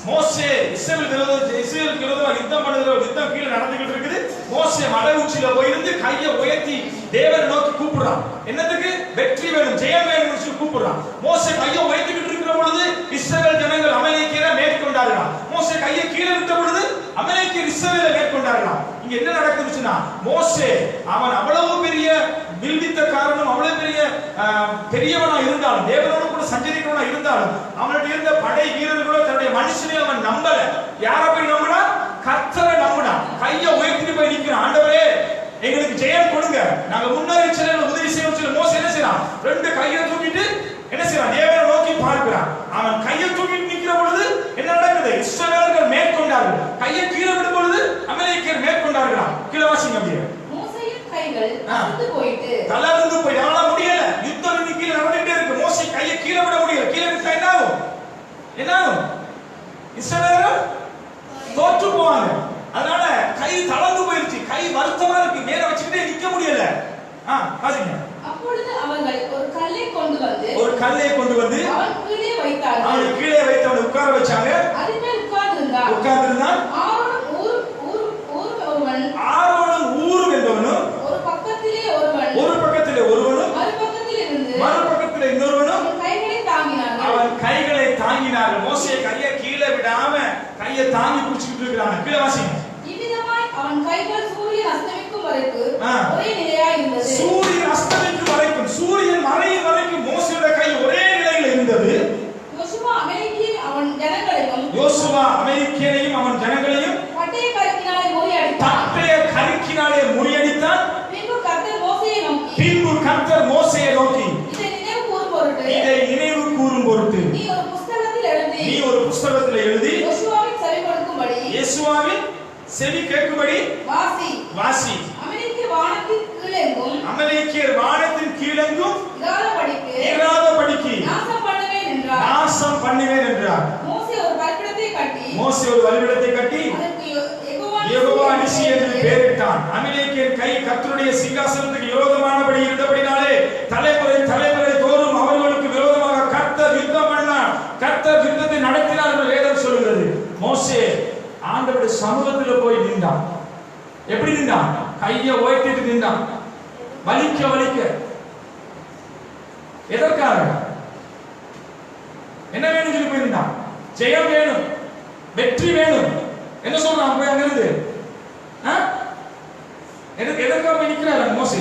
மோசே இஸ்ரவேலுக்கு விரோதமா யுத்தம் பண்ணுகிற யுத்தம் கீழே நடந்துகிட்டு இருக்குது. மோசே மலை உச்சியில போயிருந்து கையை உயர்த்தி தேவனை நோக்கி கூப்பிடுறான். என்னத்துக்கு? வெற்றி வேணும், ஜெயம் வேணும் சொல்லி கூப்பிடுறான். மோசே கையை உயர்த்திக்கிட்டு இருக்கிற பொழுது இஸ்ரவேல் ஜனங்கள் அமலேக்கியரை மேற்கொண்டார்களாம். மோசே கையை கீழே விட்ட பொழுது அமலேக்கியர் இஸ்ரவேலை மேற்கொண்டார்களாம். இங்க என்ன நடக்குதுன்னா, மோசே அவன் அவ்வளவு பெரிய வில்வித்த காரணம், அவ்வளவு பெரியவனா இருந்தாலும், தேவனோடு கூட சஞ்சரிக்கிறவனா இருந்தாலும், அவனுடைய இருந்த படை வீரர்களோ தன்னுடைய மனுஷனை அவன் நம்பல. யார போய் நம்பினா? கர்த்தரை நம்பினான். கையை உயர்த்தி போய் நிக்கிறான். ஆண்டவரே எங்களுக்கு ஜெயம் கொடுங்க, நாங்க முன்னேறி செல்ல உதவி செய்யணும் சொல்லி மோசே என்ன செய்யறான்? 2 கையை தூக்கிட்டு என்ன செய்யறான்? தேவனை நோக்கி பார்க்கிறான். அவன் கையை தூக்கிட்டு நிக்கிற பொழுது என்ன நடக்குது? இஸ்ரவேலர்கள் மேற்கொண்டார்கள். கையை கீழே விடும் பொழுது அமலேக்கியர் மேற்கொண்டார்களாம். கீழே வாசிங்க. அப்படியே மோசேயின் கைகள் தளர்ந்து போயிட்டு அவனால முடியல. யுத்தம் இன்னைக்கு கீழே நடந்துட்டே இருக்கு. மோசே கையை கீழே விட முடியல. கீழே விட்டா என்ன ஆகும்? இஸ்ரவேலர்கள் தோற்று போவாங்க. அதனால கை தளர்ந்து போயிருச்சு. கை வருத்தமா இருக்கு. மேல வச்சுக்கிட்டே நிக்க முடியல. வாசிங்க. அப்பொழுது அவர்கள் ஒரு கல்லை கொண்டு வந்து அவன் கீழே வைத்தார்கள். அவனை கீழே வைத்து அவனை உட்கார வச்சாங்க. அதன் மேல் உட்கார்ந்திருந்தான். ஆரோனும் ஊரும் என்பவனும் ஒரு பக்கத்திலே ஒருவனும் மறுபக்கத்திலே இன்னொருவனும் அவன் கைகளை தாங்கினார்கள். மோசே கையை கீழே விடாம கையை தாங்கி பிடிச்சிட்டு இருக்கிறாங்க. கீழே வாசிங்க. இவ்விதமாய் அவன் கைகள் சூரியன் அஸ்தமிக்கும் வரைக்கும் ஒரே நிலையா இருந்தது. சூரியன் அஸ்தமிக்கும் வரைக்கும், சூரியன் மறையும் வரைக்கும் மோசேயோட கை ஒரே நிலையில் இருந்தது. நீ ஒரு புத்தகத்தில் எழுதி யோசுவாவின் செவி கொடுக்கும்படி யெகோவாவின் செவி கேட்கும்படி வாசி. அமலேக்கியர் வானத்தின் கீழெங்கும் இராதபடிக்கு நாசம் பண்ணுவேன் என்றார். மோசே ஒரு பலிபீடத்தை கட்டி யெகோவா நிசி என்று பெயரிட்டான். அமலேக்கியர் கை கர்த்தருடைய சிங்காசனத்துக்கு விரோதமானபடி இருந்தபடினாலே தலைமுறை தலைமுறை தோறும் அவர்களுக்கு விரோதமாக கர்த்தர் யுத்தம் பண்ணார். கர்த்தர் யுத்தத்தை நடத்தினார் என்று வேதம் சொல்கிறது. மோசே ஆண்டவருடைய சமூகத்தில் போய் நின்றான். எப்படி நின்றான்? கையை உயர்த்திட்டு நின்றான். வலிக்க வலிக்க. எதற்காக? என்ன வேணும் சொல்லி போய் நின்றான். ஜெயம் வேணும், வெற்றி வேணும். என்ன சொல்றான் போய் அங்கிருந்து? எதற்காக போய் நிற்கிறார் மோசே?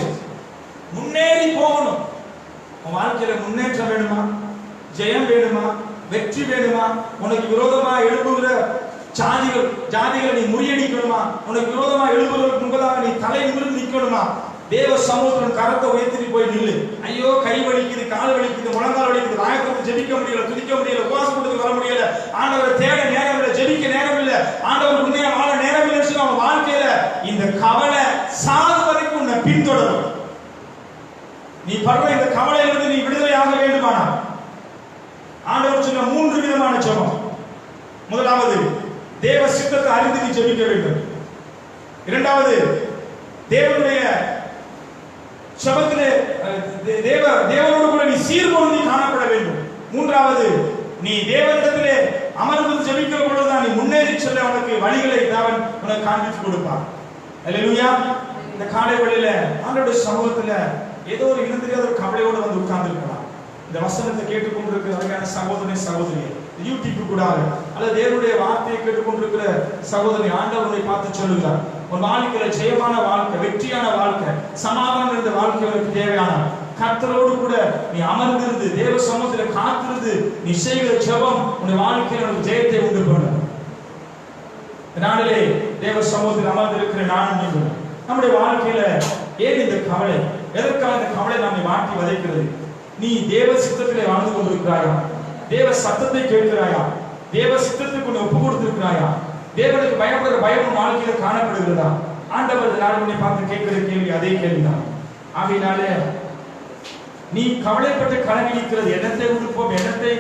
முன்னேறி போகணும். உன் வாழ்க்கையில முன்னேற்றம் வேணுமா? ஜெயம் வேணுமா? வெற்றி வேணுமா? உனக்கு விரோதமா எழுப்புகிற ஜாதிகளை நீ முறியடிக்கணுமா? உனக்கு விரோதமா எழுப்புவதற்கு முன்பதாக நீ தலை நிமிர்ந்து நிற்கணுமா? தேவ சமூகத்தின் கரத்தை உயர்த்தி போய் நில்லு. ஐயோ, கை வலிக்குது, கால் வலிக்குது, முழங்கால் வலிக்குது, வாயத்திற்கு ஜெபிக்க முடியல, துதிக்க முடியல, உபவாசம் கொடுத்து வர முடியல, ஆண்டவரை தேட நேரம் இல்லை, ஜெபிக்க நேரம் இல்லை, ஆண்டவர் உண்மையா வாழ நேரம் இல்லை சொல்லி அவன் வாழ்க்கையில இந்த கவலை சாது வரைக்கும் உன்னை பின்தொடரும். நீ படுற இந்த கவலையிலிருந்து நீ விடுதலை ஆக வேண்டுமானா ஆண்டவர் சொன்ன 3 விதமான ஜெபம். முதலாவது, தேவ சித்தத்தை அறிந்து நீ ஜெபிக்க வேண்டும். இரண்டாவது, தேவனுடைய சபத்திலே தேவனோடு கூட நீ சீர்பொருந்தி காணப்பட வேண்டும். மூன்றாவது, நீ தேவனிடத்திலே அமர்ந்து ஜெபிக்கிற பொழுதுதான் நீ முன்னேறி செல்ல உனக்கு வழிகளை தேவன் உனக்கு காண்பித்து கொடுப்பார். அல்லேலூயா. இந்த காலை வேளையில ஆண்டவருடைய சமூகத்துல ஏதோ ஒரு இனந்தெரியாத ஒரு கவலையோடு வந்து உட்கார்ந்து இருக்கலாம். இந்த வசனத்தை கேட்டுக்கொண்டிருக்கிற அருமையான சகோதரனே சகோதரியே, யூடியூப் கூட அல்லது தேவனுடைய வார்த்தையை கேட்டுக்கொண்டிருக்கிற சகோதரி, ஆண்டவரை பார்த்து சொல்லுகிறார், உன் வாழ்க்கையில ஜெயமான வாழ்க்கை, வெற்றியான வாழ்க்கை, சமாதானம் இருந்த வாழ்க்கை உனக்கு தேவையான கர்த்தரோடு கூட நீ அமர்ந்திருந்து தேவ சமூகத்தில் காத்திருந்து நீ செய்கிற ஜெபம் உன் வாழ்க்கையில் உனக்கு ஜெயத்தை உண்டு பண்ணும். நாளிலே தேவ சமூகத்தில் அமர்ந்திருக்கிற நானும் நீங்கள் நம்முடைய வாழ்க்கையில ஏன் இந்த கவலை? எதற்காக இந்த கவலை நம்மை மாற்றி வதைக்கிறது? நீ தேவ சித்தத்திலே வாழ்ந்து கொண்டிருக்கிறாயா? தேவ சத்தத்தை கேட்கிறாயா? தேவ சித்தத்துக்கு உன்னை ஒப்பு கொடுத்திருக்கிறாயா? தேவனுக்கு பயப்படுற பயம் வாழ்க்கையில காணப்படுகிறதா? ஆண்டவர் நாளை பார்த்து கேட்கிற கேள்வி அதே கேள்விதான். ஆகையினாலே நீ கவலைப்பட்டு கலங்கி நிற்கிறது, எண்ணத்தை உடுப்போம், எண்ணத்தை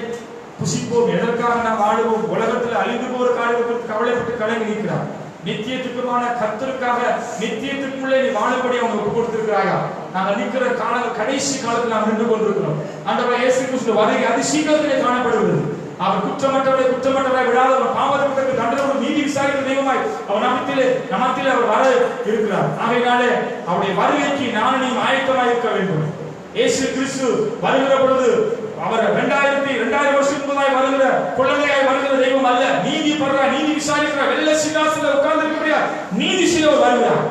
புசிப்போம், எதற்காக நாம் வாழுவோம், உலகத்தில் அழிந்து போற காரியத்துக்கு கவலைப்பட்டு கலங்கி நிற்கிறார். நித்தியத்துக்குமான கர்த்தருக்காக நித்தியத்துக்குள்ளே நீ வாழப்படி அவங்க ஒப்பு கொடுத்திருக்கிறாயா? நாங்கள் நிற்கிற காலங்கள் கடைசி காலத்தில் நாம் நின்று கொண்டிருக்கிறோம். ஆண்டவர் இயேசு கிறிஸ்து வருகை அதிசீக்கிரத்திலே காணப்படுகிறது. அவர் குற்றமற்றவரை விடாத அவர் பாவத்துக்கு தண்டனை நீதி விசாரிக்கிற தெய்வமாய் அவர் நமத்திலே அவர் வர இருக்கிறார். ஆகையினாலே அவருடைய வருகைக்கு நானும் நீ ஆயத்தமாய் இருக்க வேண்டும். இயேசு கிறிஸ்து வருகிற பொழுது அவர் 2000 வருஷத்துக்கு முன்னாய் வருகிற குழந்தையாய் வருகிற தெய்வம் அல்ல. நீதி விசாரிக்கிற வெள்ள சிங்காசனத்தில் உட்கார்ந்து இருக்கக்கூடிய நீதி சிலவர் வருகிறார்.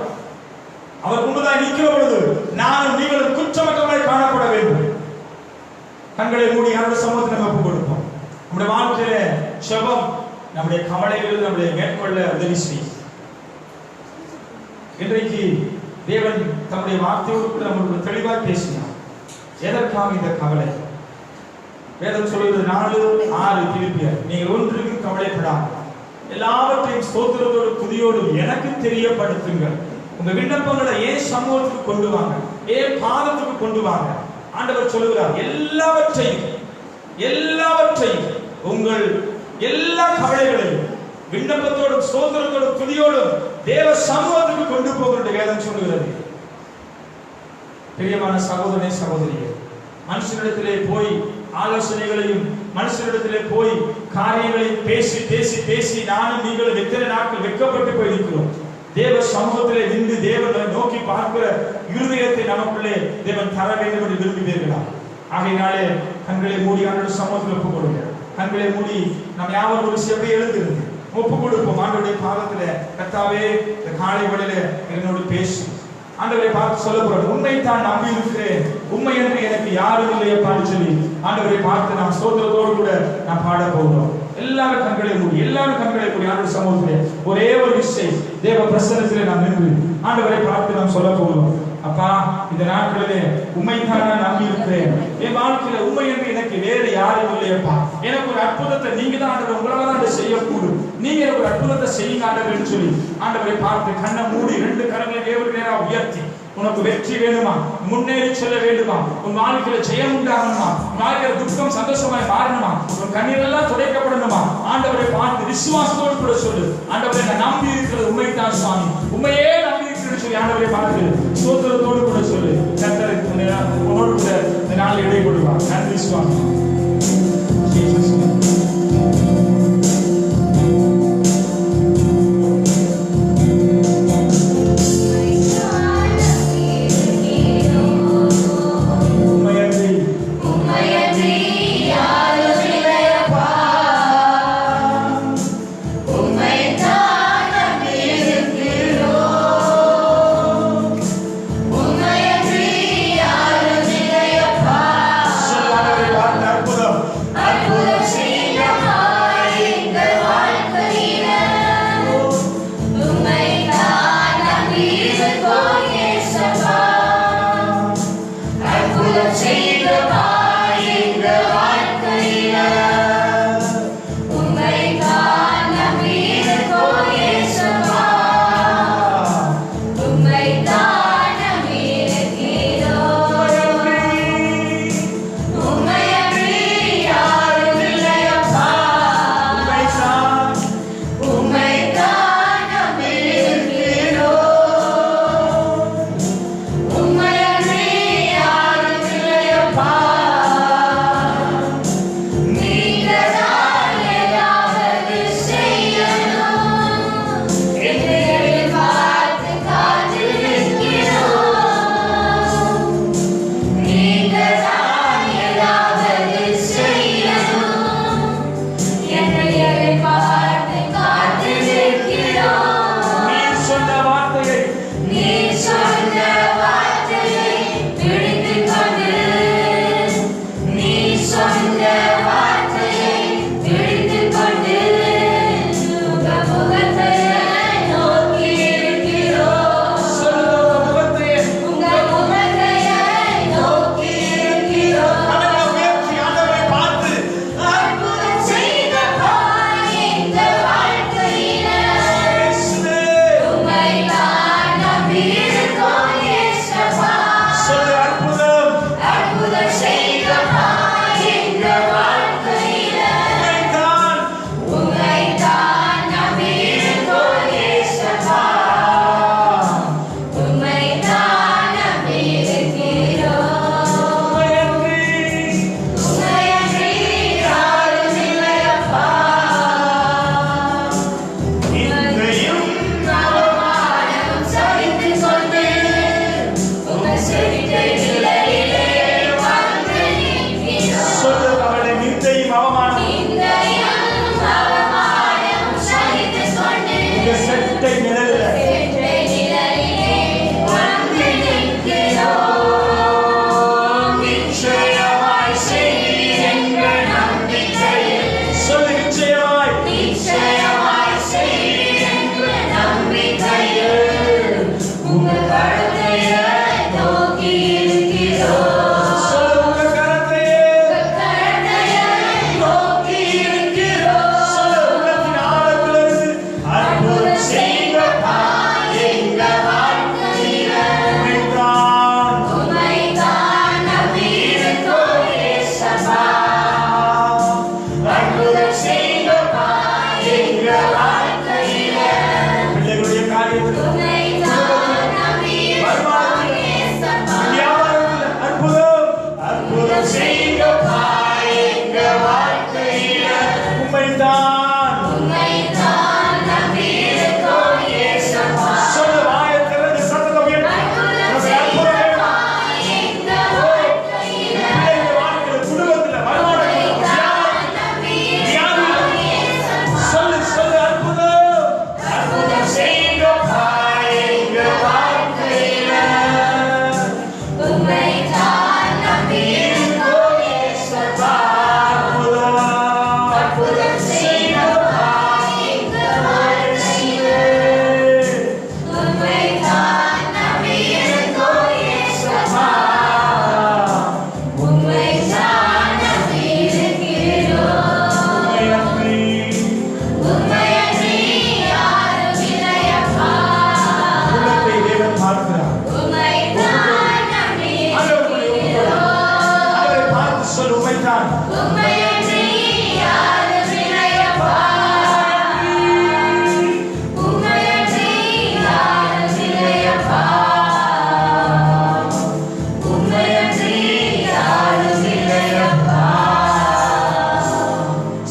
அவர் முன்பதாய் நிற்கிற பொழுது நானும் நீங்களும் குற்றமற்றவராய் காணப்பட வேண்டும். கண்களை மூடி அவருடைய சமூகத்தை நம்ம ஒப்புக் கொடுப்போம். நம்முடைய வாழ்க்கையில ஜெபம் நம்முடைய கவலைகளில் நம்முடைய மேற்கொள்ள உதவி செய்யும். இன்றைக்கு தேவன் தம்முடைய வார்த்தையோடு கூட நம்மளுக்கு தெளிவாக பேசினார். எதற்காக இந்த கவலை? வேதம் சொல்கிறது 4:6 பிலிப்பியர், நீங்கள் ஒன்றுக்கு கவலைப்படாமல் எல்லாவற்றையும் ஸ்தோத்திரத்தோடு துதியோடு எனக்கு தெரியப்படுத்துங்கள். உங்க விண்ணப்பங்களை ஏன் சமூகத்துக்கு கொண்டு வாங்க, ஏன் பாதத்துக்கு கொண்டு வாங்க. ஆண்டவர் சொல்லுகிறார், எல்லாவற்றையும் உங்கள் எல்லா கவலைகளையும் விண்ணப்பத்தோடும் ஸ்தோத்திரத்தோடும் துதியோடும் தேவ சமூகத்துக்கு கொண்டு போகிற வேதம் சொல்லுகிறது. பிரியமான சகோதரனே சகோதரியே, மனுஷனிடத்திலே போய் ஆலோசனைகளையும் மனுஷனிடத்திலே போய் காரியங்களையும் பேசி பேசி பேசி நானும் நீங்களும் எத்தனை நாட்கள் வெட்கப்பட்டு போய் இருக்கிறோம். தேவ சமூகத்திலே நின்று தேவனை நோக்கி பார்க்கிற இருதயத்தை நமக்குள்ளே தேவன் தர வேண்டும் என்று விரும்புவீர்களா? ஆகையினாலே கண்களை மூடி ஆண்டவருடைய சமூகத்தில் ஒப்புக் கொடுங்க. கண்களை மூடி நாம் யாவரும் ஒரு செவ்வாய் எழுந்திருந்து ஒப்புக் கொடுப்போம். ஆண்டவருடைய பாதத்திலே, கர்த்தாவே இந்த காலை வேளையிலே என்னோடு பேசு. ஆண்டவரை பார்த்து சொல்ல போறோம், உண்மை தான் நம்பி இருக்கிறேன், உண்மை என்று எனக்கு யாரும் இல்லையப்பான்னு சொல்லி ஆண்டவரை பார்த்து நாம் ஸ்தோத்திரத்தோடு கூட நாம் பாட போகிறோம். எல்லாரும் கண்களை மூடி ஆண்டவர் சமூகத்திலே ஒரே ஒரு விஷயம் தேவ பிரசன்னத்திலே நாம் நின்று ஆண்டவரை பார்த்து நாம் சொல்ல போகிறோம். அப்பா இந்த நாட்களிலே உண்மை தான் நான் நம்பி இருக்கிறேன். என் வாழ்க்கையில உண்மை என்று எனக்கு வேறு யாரும் இல்லையப்பா. எனக்கு ஒரு அற்புதத்தை நீங்க தான் ஆண்டவர் உங்களால தான் செய்யக்கூடும். நீங்க எனக்கு ஒரு அற்புதத்தை செய்யுங்க ஆண்டவர் என்று சொல்லி ஆண்டவரை பார்த்து கண்ணை மூடி 2 கரங்களை தேவனுக்கு நேராக உயர்த்தி, உனக்கு வெற்றி வேணுமா, முன்னேறி செல்ல வேண்டுமா, உன் வாழ்க்கையில ஜெயம் உண்டாகணுமா, உன் வாழ்க்கையில துக்கம் சந்தோஷமாய் மாறணுமா, உன் கண்ணீரெல்லாம் துடைக்கப்படணுமா, ஆண்டவரை பார்த்து விசுவாசத்தோடு கூட சொல்லு, ஆண்டவரை நான் நம்பி இருக்கிறது உண்மைதான் சுவாமி, உண்மையே நம்பி இருக்கிறது சொல்லி ஆண்டவரை பார்த்து ஸ்தோத்திரத்தோடு கூட சொல்லு. கர்த்தர் உன்னோடு கூட இந்த நாளில் இடைப்படுவார். நன்றி சுவாமி.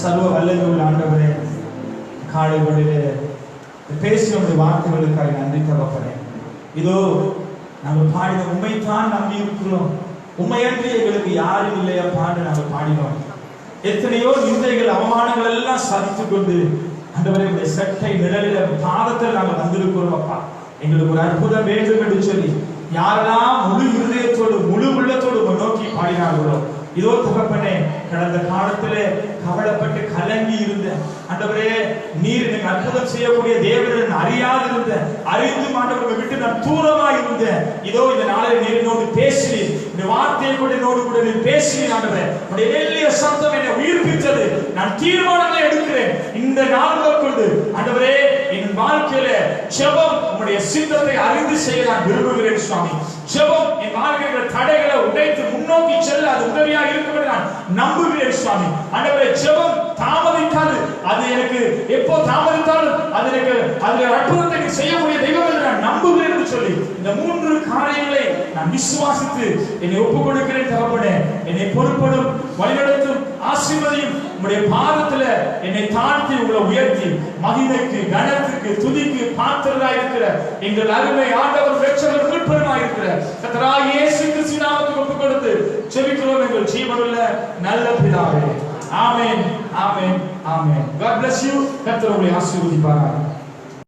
சர்வ வல்லமை உள்ள ஆண்டவரே, காலை வேளையிலே பேசிய உடைய வார்த்தைகளுக்காக நன்றி தகப்பனே. இதோ நாங்கள் பாடின உண்மைத்தான் நம்பி இருக்கிறோம், உண்மையன்றி எங்களுக்கு யாரும் இல்லையா பாண்டு நாங்கள் பாடினோம். எத்தனையோ நிந்தைகள் அவமானங்கள் எல்லாம் சகித்துக் கொண்டு ஆண்டவரே உடைய சட்டை நிழலில பாதத்தில் நாங்கள் வந்திருக்கிறோம். அப்பா, எங்களுக்கு ஒரு அற்புதம் வேண்டும் என்று சொல்லி யாரெல்லாம் முழு இருதயத்தோடு முழு உள்ளத்தோடு நோக்கி பாடினார்களோ, இதோ தகப்பனே, கடந்த காலத்திலே கவலைப்பட்டு கலங்கி இருந்த ஆண்டவரே, நீர் எனக்கு அற்புதம் செய்யக்கூடிய தேவன் அறியாது இருந்த, அறிந்து ஆண்டவரை விட்டு நான் தூரமா இருந்தேன். இதோ இந்த நாளில் நீர் என்னோடு பேசி, இந்த வார்த்தையை கூட என்னோடு கூட நீர் பேசி ஆண்டவரே, உடைய மெல்லிய சத்தம் என்னை உயிர்ப்பித்தது. நான் தீர்மானங்களை எடுக்கிறேன் இந்த நாள் கொண்டு ஆண்டவரே, என் வாழ்க்கையில ஜெபம் உம்முடைய சித்தத்தை அறிந்து செய்ய நான் விரும்புகிறேன் சுவாமி. ஜெபம் என் வாழ்க்கையில தடைகளை உடைத்து முன்னோக்கி செல்ல அது உதவியாக இருக்கும் என்று நான் நம்புகிறேன் சுவாமி. ஆண்டவரே, ஜெபம் தாமதிக்காது, அது எனக்கு எப்போ தாமதித்தாலும் அது எனக்கு அதுல அற்புதத்தை செய்யக்கூடிய தெய்வம் என்று நான் நம்புகிறேன் என்று சொல்லி இந்த 3 காரியங்களை நான் விசுவாசித்து என்னை ஒப்புக் கொடுக்கிறேன் தகப்பனே. என்னை பொறுப்படும் வழிநடத்தும் ஆசீர்வதியும் உம்முடைய பாதத்துல என்னை தாழ்த்தி உங்களை உயர்த்தி மகிமைக்கு கனத்துக்கு துதிக்கு பாத்திரராய் இருக்கிற எங்கள் அருமை ஆண்டவர் இரட்சகர் மீட்பருமாய் இருக்கிற கர்த்தராகிய இயேசு கிறிஸ்து நாமத்துக்கு ஒப்புக் கொடுத்து ஜெபிக்கிறோம் எங்கள் ஜீவனுள்ள நல்ல பிதாவே. ஆமென், ஆமென், ஆமென். God bless you. கர்த்தர் உங்களை ஆசீர்வதிப்பாராக.